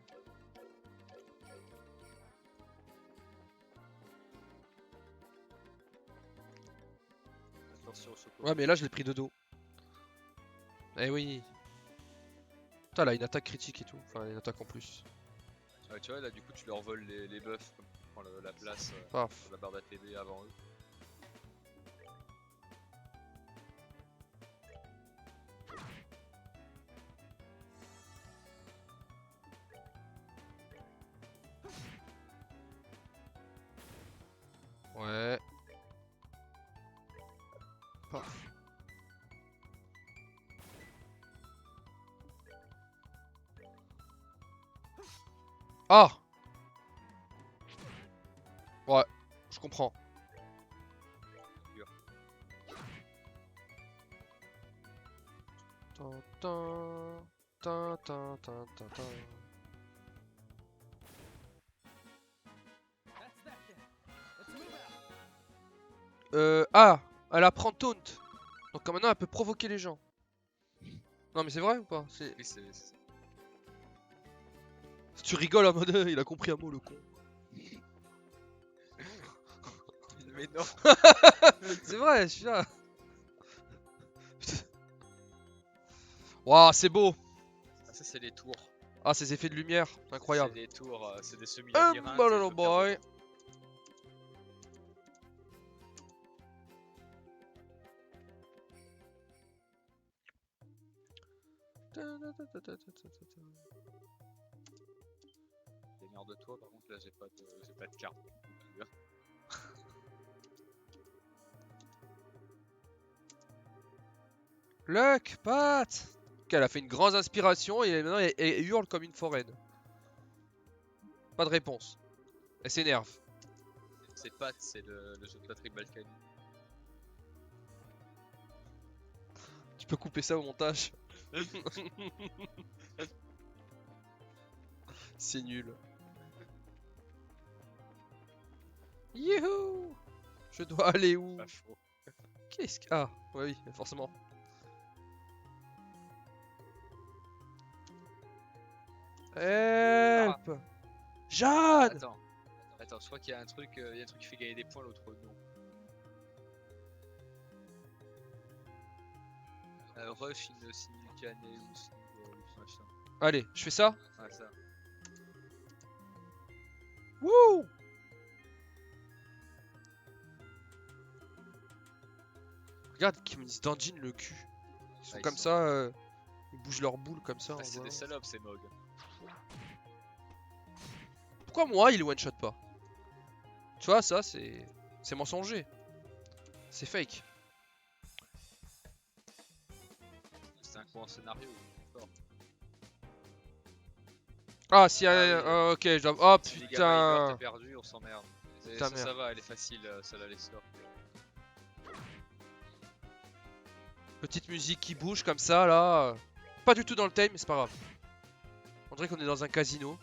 Attention au chocolat. Ouais, mais là, je l'ai pris de dos. Eh oui. Putain, là, une attaque critique et tout. Enfin, une attaque en plus. Ouais, tu vois, là, du coup, tu leur voles les buffs comme tu prends la place Paf. sur la barre d'ATB avant eux. Ouais. Paf. Ah! Ouais, je comprends. Tin, tin, tin, tin, tin, tin, tin. Ah! Elle apprend taunt. Donc maintenant elle peut provoquer les gens. Non mais c'est vrai ou pas? Oui, c'est... Tu rigoles en mode il a compris un mot le con. Mais non. C'est vrai, je suis là. Waouh, c'est beau. Ah, ça, c'est les tours. Ah, ces effets de lumière, incroyable. C'est des tours, c'est des semi-labyrinthes. et Little faut faire boy. Démerde-toi, par contre, là, j'ai pas de carte. Luck, Pat. Ok, elle a fait une grande inspiration et maintenant elle hurle comme une foraine. Pas de réponse. Elle s'énerve. C'est Pat, c'est le jeu de Patrick Balkany. Tu peux couper ça au montage. C'est nul. Youhou! Je dois aller où? Pas faux. Qu'est-ce que... Ah, ouais, oui, forcément. Help! Jeanne! Attends, je crois qu'il y a un truc qui fait gagner des points, l'autre non. Rush in simultaneous machin. Allez, je fais ça. Ouais, ça. Wouh! Regarde qui me disent Danjin le cul. Ils sont Ah, ils comme sont- ça, ils bougent leur boule comme ça. Ah, en c'est volant. des salopes, ces Mog. Pourquoi moi il one shot pas? Tu vois, ça c'est mensonger. C'est fake. C'est un coup en scénario. Fort. Ah, si, Ah, ok, je dois. Oh Si les gamins ils meurent, putain! t'es perdu, on s'emmerde. Putain, Ça merde. va, elle est facile, celle-là, les sorts. Petite musique qui bouge comme ça là. Pas du tout dans le thème, mais c'est pas grave. On dirait qu'on est dans un casino.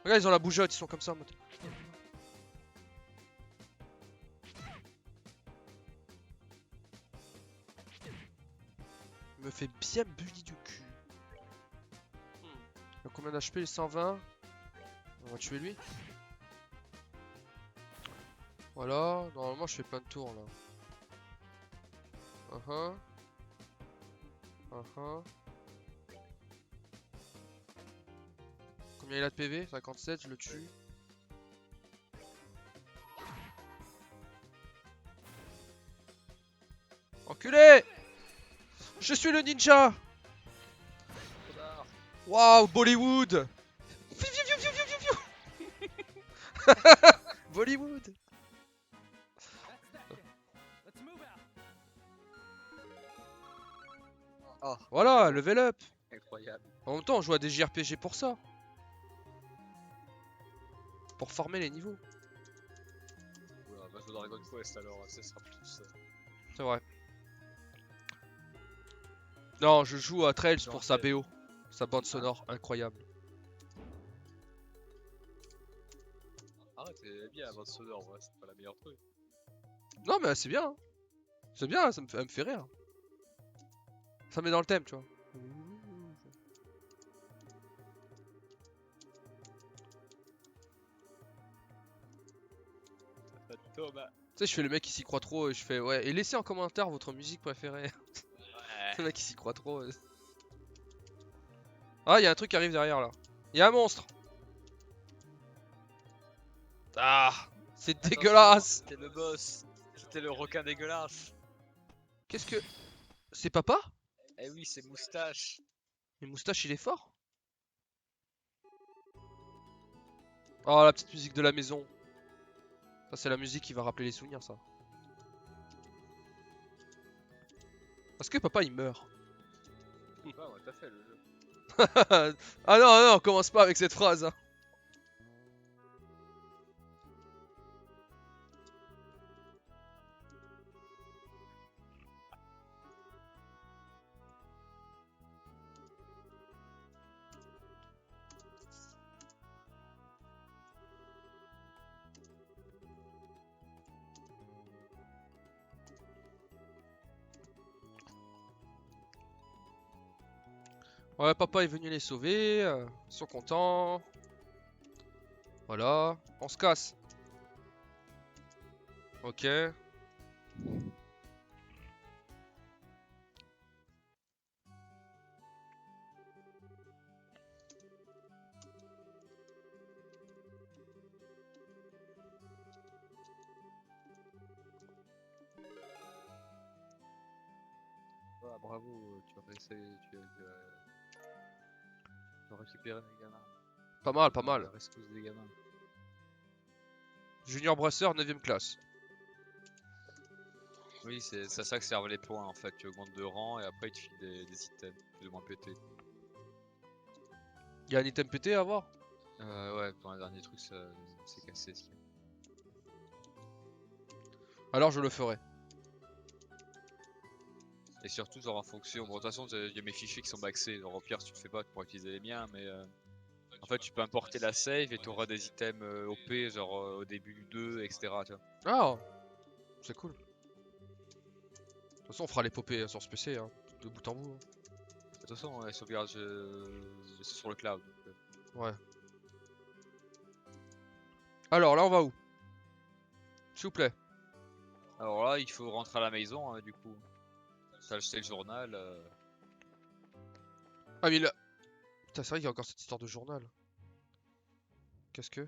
Regarde, ils ont la bougeotte, ils sont comme ça en mode. Il me fait bien bully du cul. Il a combien d'HP? Les 120. On va tuer lui. Voilà, normalement je fais plein de tours là. Combien il a de PV? 57, je le tue. Enculé! Je suis le ninja! Connard. Waouh, Bollywood! Bollywood! Oh, Voilà, level level up. incroyable. En même temps, on joue à des JRPG pour ça. Pour former les niveaux. Oula, va jouer dans Dragon Quest alors, ça sera plus. C'est vrai. Non, je joue à Trails pour sa Gentil. BO. Sa bande sonore incroyable. Arrête, c'est bien la bande sonore, ouais, c'est pas la meilleure truc. Non, mais c'est bien. Hein. C'est bien, elle me fait rire. Ça met dans le thème, tu vois. Thomas. Tu sais, je fais le mec qui s'y croit trop et je fais ouais. Et laissez en commentaire votre musique préférée. Ouais. Le mec qui s'y croit trop. Ah, il y a un truc qui arrive derrière là. Il y a un monstre. Ah, c'est Attention, dégueulasse. C'était le boss. C'était le requin dégueulasse. Qu'est-ce que. C'est papa? Eh oui, c'est moustache. Mais Moustache, il est fort. Oh, la petite musique de la maison. Ça, c'est la musique qui va rappeler les souvenirs, ça. Parce que papa, il meurt. Ouais, ouais, t'as fait le jeu. Ah non, non, commence pas avec cette phrase. Hein. Ouais, papa est venu les sauver. Ils sont contents. Voilà. On se casse. Ok. Ouais, bravo, tu as réussi, tu as récupéré les gamins. Pas mal, pas mal. La rescousse des gamins. Junior Brasseur, 9ème classe. Oui, c'est ça que servent les points en fait. Tu augmentes de rang et après il te file des items plus ou moins pétés. Il y a un item pété à avoir? Ouais, pour un dernier truc, c'est cassé. Ce qu'il y a. Alors je le ferai. Et surtout, genre en fonction. Bon, de toute façon, il y a mes fichiers qui sont maxés. Alors au pire, si tu le fais pas, tu pourras utiliser les miens. Mais en fait, tu peux importer la save et tu auras des items OP, genre au début du 2, etc. Tu vois. Ah, c'est cool. De toute façon, on fera l'épopée sur ce PC, hein, de bout en bout. Hein. De toute façon, les sauvegardes, c'est sur le cloud. Donc, Ouais. Alors là, on va où? S'il vous plaît. alors là, il faut rentrer à la maison, du coup. T'as acheté le journal. Ah, mais là. Putain, c'est vrai qu'il y a encore cette histoire de journal. Qu'est-ce que.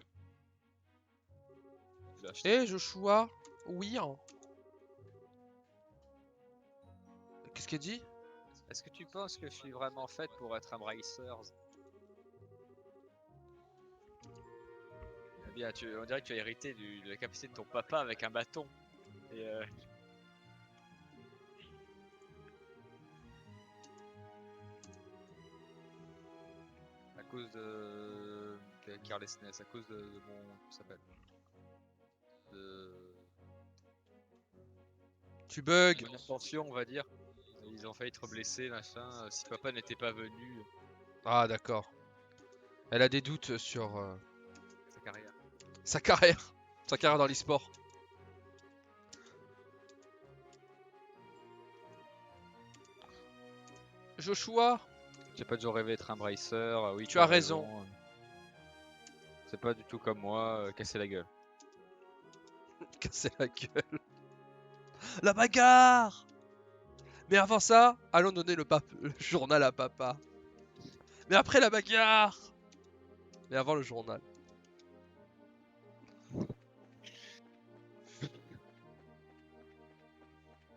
Je l'ai acheté. Eh, Joshua. Oui, hein. Qu'est-ce qu'elle dit? Est-ce que tu penses que je suis vraiment faite pour être un Bracers? Eh bien, on dirait que tu as hérité de la capacité de ton papa avec un bâton. Et à cause de carelessness, à cause de mon... Comment ça s'appelle? De Tu bugs. mon intention, on va dire. Ils ont failli être blessés, machin. Si papa n'était pas venu, Ah, d'accord. Elle a des doutes sur sa carrière. sa carrière. Sa carrière dans l'e-sport. Joshua. J'ai pas toujours rêvé d'être un Bracer. Oui, Tu as raison. C'est pas du tout comme moi, casser la gueule. Casser la gueule. La bagarre. Mais avant ça, allons donner le journal à papa. Mais après la bagarre. Mais avant le journal.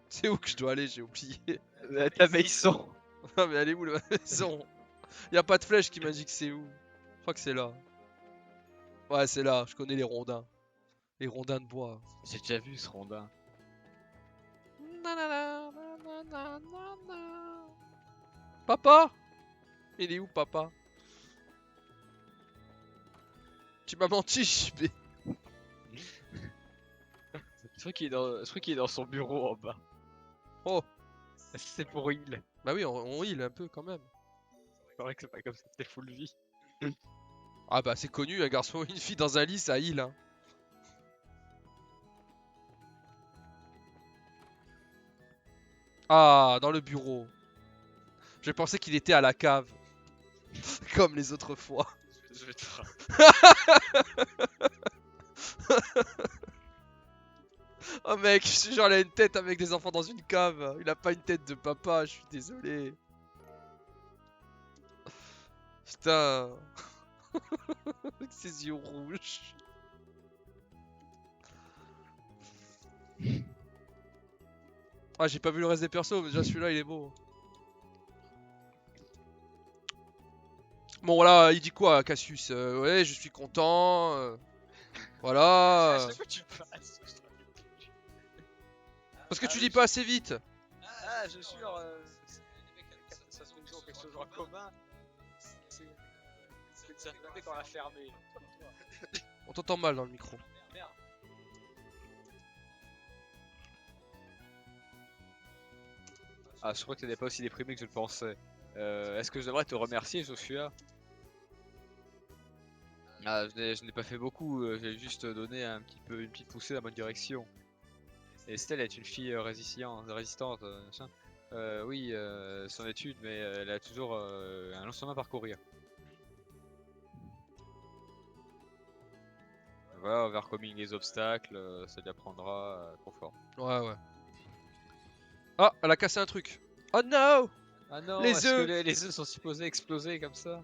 C'est où que je dois aller? J'ai oublié. Ta maison. Ah, mais elle est où la maison? Y a pas de flèche qui m'indique c'est où. Je crois que c'est là. Ouais, c'est là. Je connais les rondins. Les rondins de bois. J'ai déjà vu ce rondin. Papa? Il est où, papa? Tu m'as menti, JB. Je crois qu'il est dans son bureau en bas. Oh, C'est pour il. bah oui, on heal un peu quand même. C'est vrai que c'est pas comme ça que t'es full vie. Ah bah c'est connu, un garçon et une fille dans un lit, ça heal. Hein. Ah, dans le bureau. Je pensais qu'il était à la cave. Comme les autres fois. Je vais te frapper. Oh mec, je suis genre il a une tête avec des enfants dans une cave. Il a pas une tête de papa, je suis désolé. Putain. Avec ses yeux rouges. Ah, j'ai pas vu le reste des persos, mais déjà celui-là il est beau. Bon voilà, il dit quoi Cassius? Ouais, je suis content. Voilà. À chaque fois que tu passes. Parce que Ah tu oui, dis pas assez vite. Ah, je suis genre. Ça se fait toujours quelque chose en commun. C'est de s'affirmer quand on l'a fermé. On t'entend mal dans le micro. Merde. Ah, je crois que t'étais pas aussi déprimé que je le pensais. Est-ce que je devrais te remercier, Joshua? Ah, je n'ai pas fait beaucoup, j'ai juste donné un petit peu une petite poussée dans la bonne direction. Et Estelle est une fille résistante, machin. Oui, son étude, mais elle a toujours un long chemin à parcourir. Voilà, overcoming les obstacles, ça lui apprendra confort. Ouais, ouais. Ah, elle a cassé un truc. Oh no! Ah non, Les est-ce que œufs! les œufs sont supposés exploser comme ça?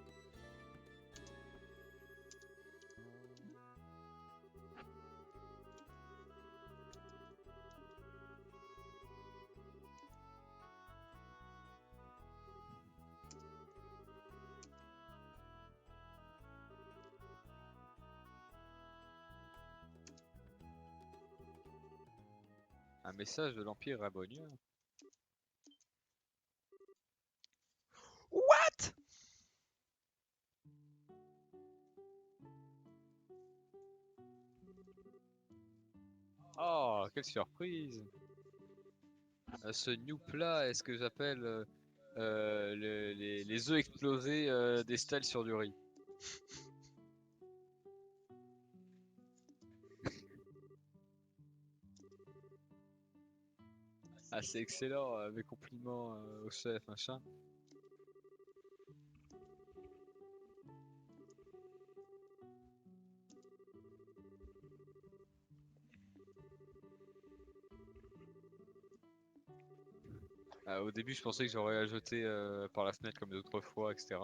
Un message de l'Empire Rabonien. What? Oh, quelle surprise! Ce new plat est ce que j'appelle les œufs explosés d'Estelle sur du riz. Ah, c'est excellent, mes compliments au chef, machin. Au début, je pensais que j'aurais à jeter par la fenêtre comme d'autres fois, etc.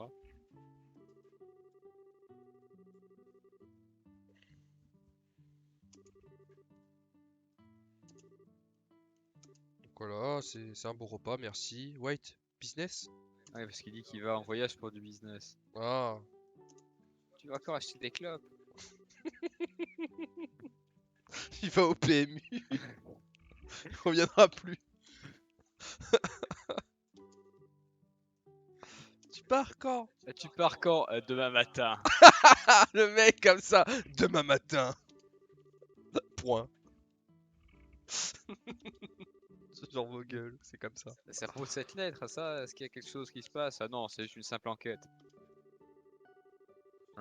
Donc voilà, c'est un bon repas, merci. Wait, business? Ouais, parce qu'il dit qu'il va en voyage pour du business. Ah. Tu vas encore acheter des clopes? Il va au PMU. Il reviendra plus. Tu pars quand? Tu pars quand? Demain matin. Ah, le mec comme ça. Demain matin. Point. Ce genre vos gueules, c'est comme ça. C'est à propos de cette lettre, ça? Est-ce qu'il y a quelque chose qui se passe? Ah non, c'est juste une simple enquête.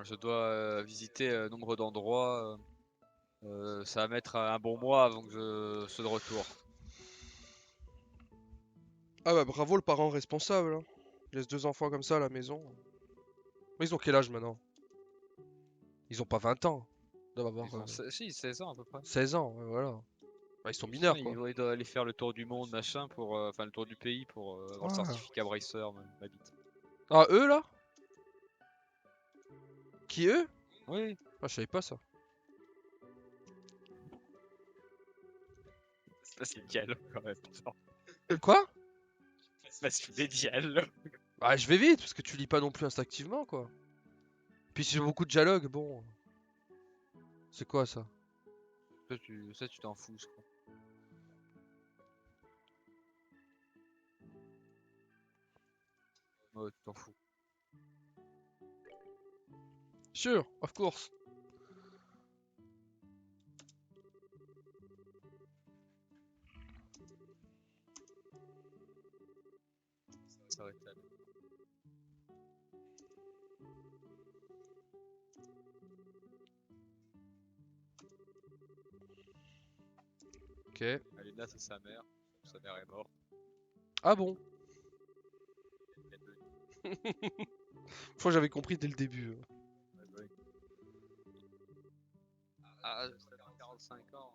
Je dois visiter nombre d'endroits. Ça va mettre un bon mois avant que je sois de retour. Ah bah bravo le parent responsable. Hein. Il laisse deux enfants comme ça à la maison. Mais ils ont quel âge maintenant? Ils ont pas 20 ans. Ils doivent avoir Ils ont si, 16 ans à peu près. 16 ans, ouais, voilà. Bah, ils sont Sinon, mineurs quoi. ils doivent aller faire le tour du monde, machin, pour, enfin le tour du pays pour avoir le Ouais. certificat Bracer, ma bite. Ah eux là? Qui eux? Oui, Ah je savais pas ça. ça c'est le dialogue quand même. Quoi? Parce que des dialogues. Bah je vais vite parce que tu lis pas non plus instinctivement quoi. Puis si j'ai beaucoup de dialogue, bon. C'est quoi ça? Ça, tu t'en fous, je crois. Oh, tu t'en fous. Sure, of course. Ça va être là. Ok. Alina, c'est sa mère. Sa mère est morte. Ah bon? Il y a deux. Je crois que j'avais compris dès le début. Ouais, bah oui. Ah, ça fait 45 ans.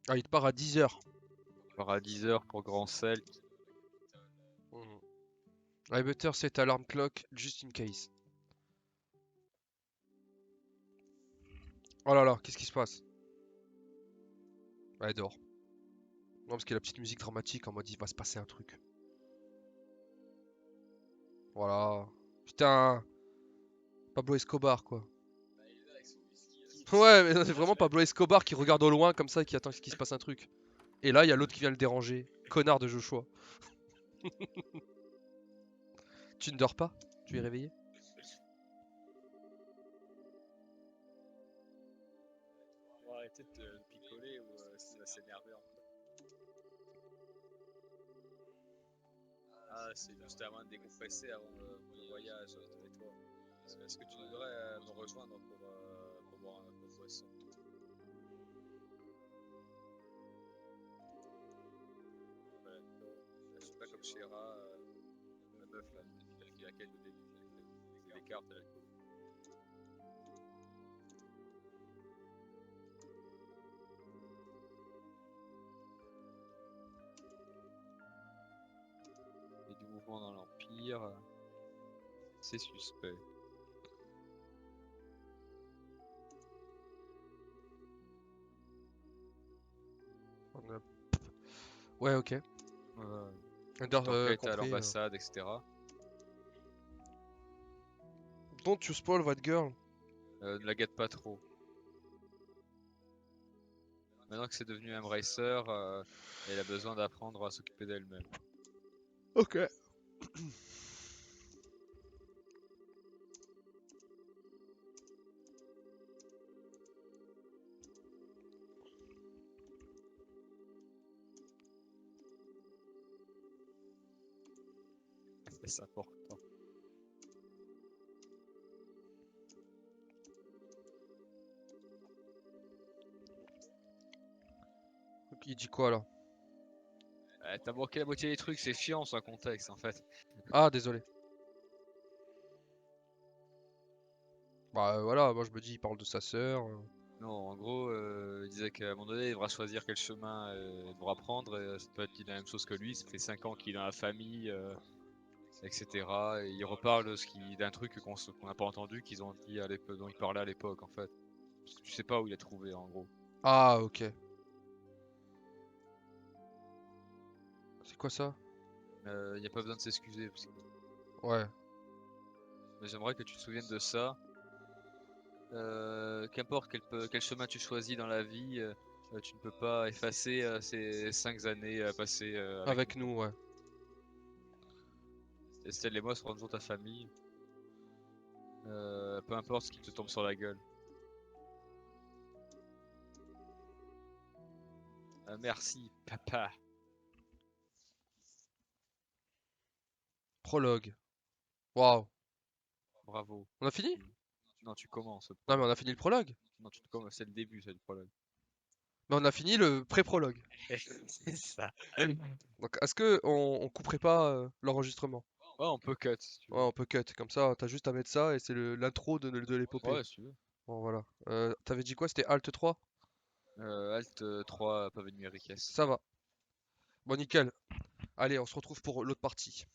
Ah, il te part à 10h. On part à 10h pour Grand Sel. I better set alarm clock just in case. Oh là là, qu'est-ce qui se passe? Elle dort. Non, parce qu'il y a la petite musique dramatique en mode il va se passer un truc. Voilà. Putain. Pablo Escobar, quoi. Ouais, mais c'est vraiment Pablo Escobar qui regarde au loin comme ça et qui attend qu'il se passe un truc. Et là, il y a l'autre qui vient le déranger. Connard de Joshua. Tu ne dors pas? Tu es réveillé? On va arrêter de picoler ou il va s'énerver encore. Ah, c'est juste avant de décompresser avant le voyage avec toi. Est-ce que tu voudrais me rejoindre pour boire un peu de boisson? Voilà, je suis pas comme Shira, la meuf là, qui a quel au début, qui les cartes à l'alcool. Et du mouvement dans l'Empire, c'est suspect. On a- Ouais, ok. Petite enquête à Compris. l'ambassade, etc. Don't you spoil that girl. Ne la gâte pas trop. Maintenant que c'est devenu un racer, elle a besoin d'apprendre à s'occuper d'elle-même. Ok. C'est important. Il dit quoi là? T'as manqué la moitié des trucs, c'est chiant sans contexte en fait. Ah, désolé. Bah voilà, moi je me dis, il parle de sa sœur. Non, en gros, il disait qu'à un moment donné, il devra choisir quel chemin il devra prendre. Et, ça peut être la même chose que lui, ça fait 5 ans qu'il est dans la famille, etc. Et il reparle d'un truc qu'on n'a pas entendu, qu'ils ont dit à l'époque, dont il parlait à l'époque en fait. Parce que tu sais pas où il a trouvé en gros. Ah, ok. C'est quoi ça? Il n'y a pas besoin de s'excuser. Ouais. Mais j'aimerais que tu te souviennes de ça. Qu'importe quel chemin tu choisis dans la vie, tu ne peux pas effacer ces 5 années passées avec Avec nous. nous, ouais. Estelle et moi serons toujours ta famille. Peu importe ce qui te tombe sur la gueule. Merci, papa. Prologue. Waouh. Bravo. On a fini? Non, tu commences. Non, mais on a fini le prologue. Non, tu commences. C'est le début, c'est le prologue. Mais on a fini le pré-prologue. C'est ça. Donc, est-ce que on couperait pas l'enregistrement? Ouais, on peut cut si tu Ouais, veux. on peut cut. Comme ça, t'as juste à mettre ça et c'est l'intro de l'épopée. Ouais, si tu veux. Bon, voilà. T'avais dit quoi? C'était Alt 3? Alt 3, pavé numérique, yes. Ça va. Bon, nickel. Allez, on se retrouve pour l'autre partie.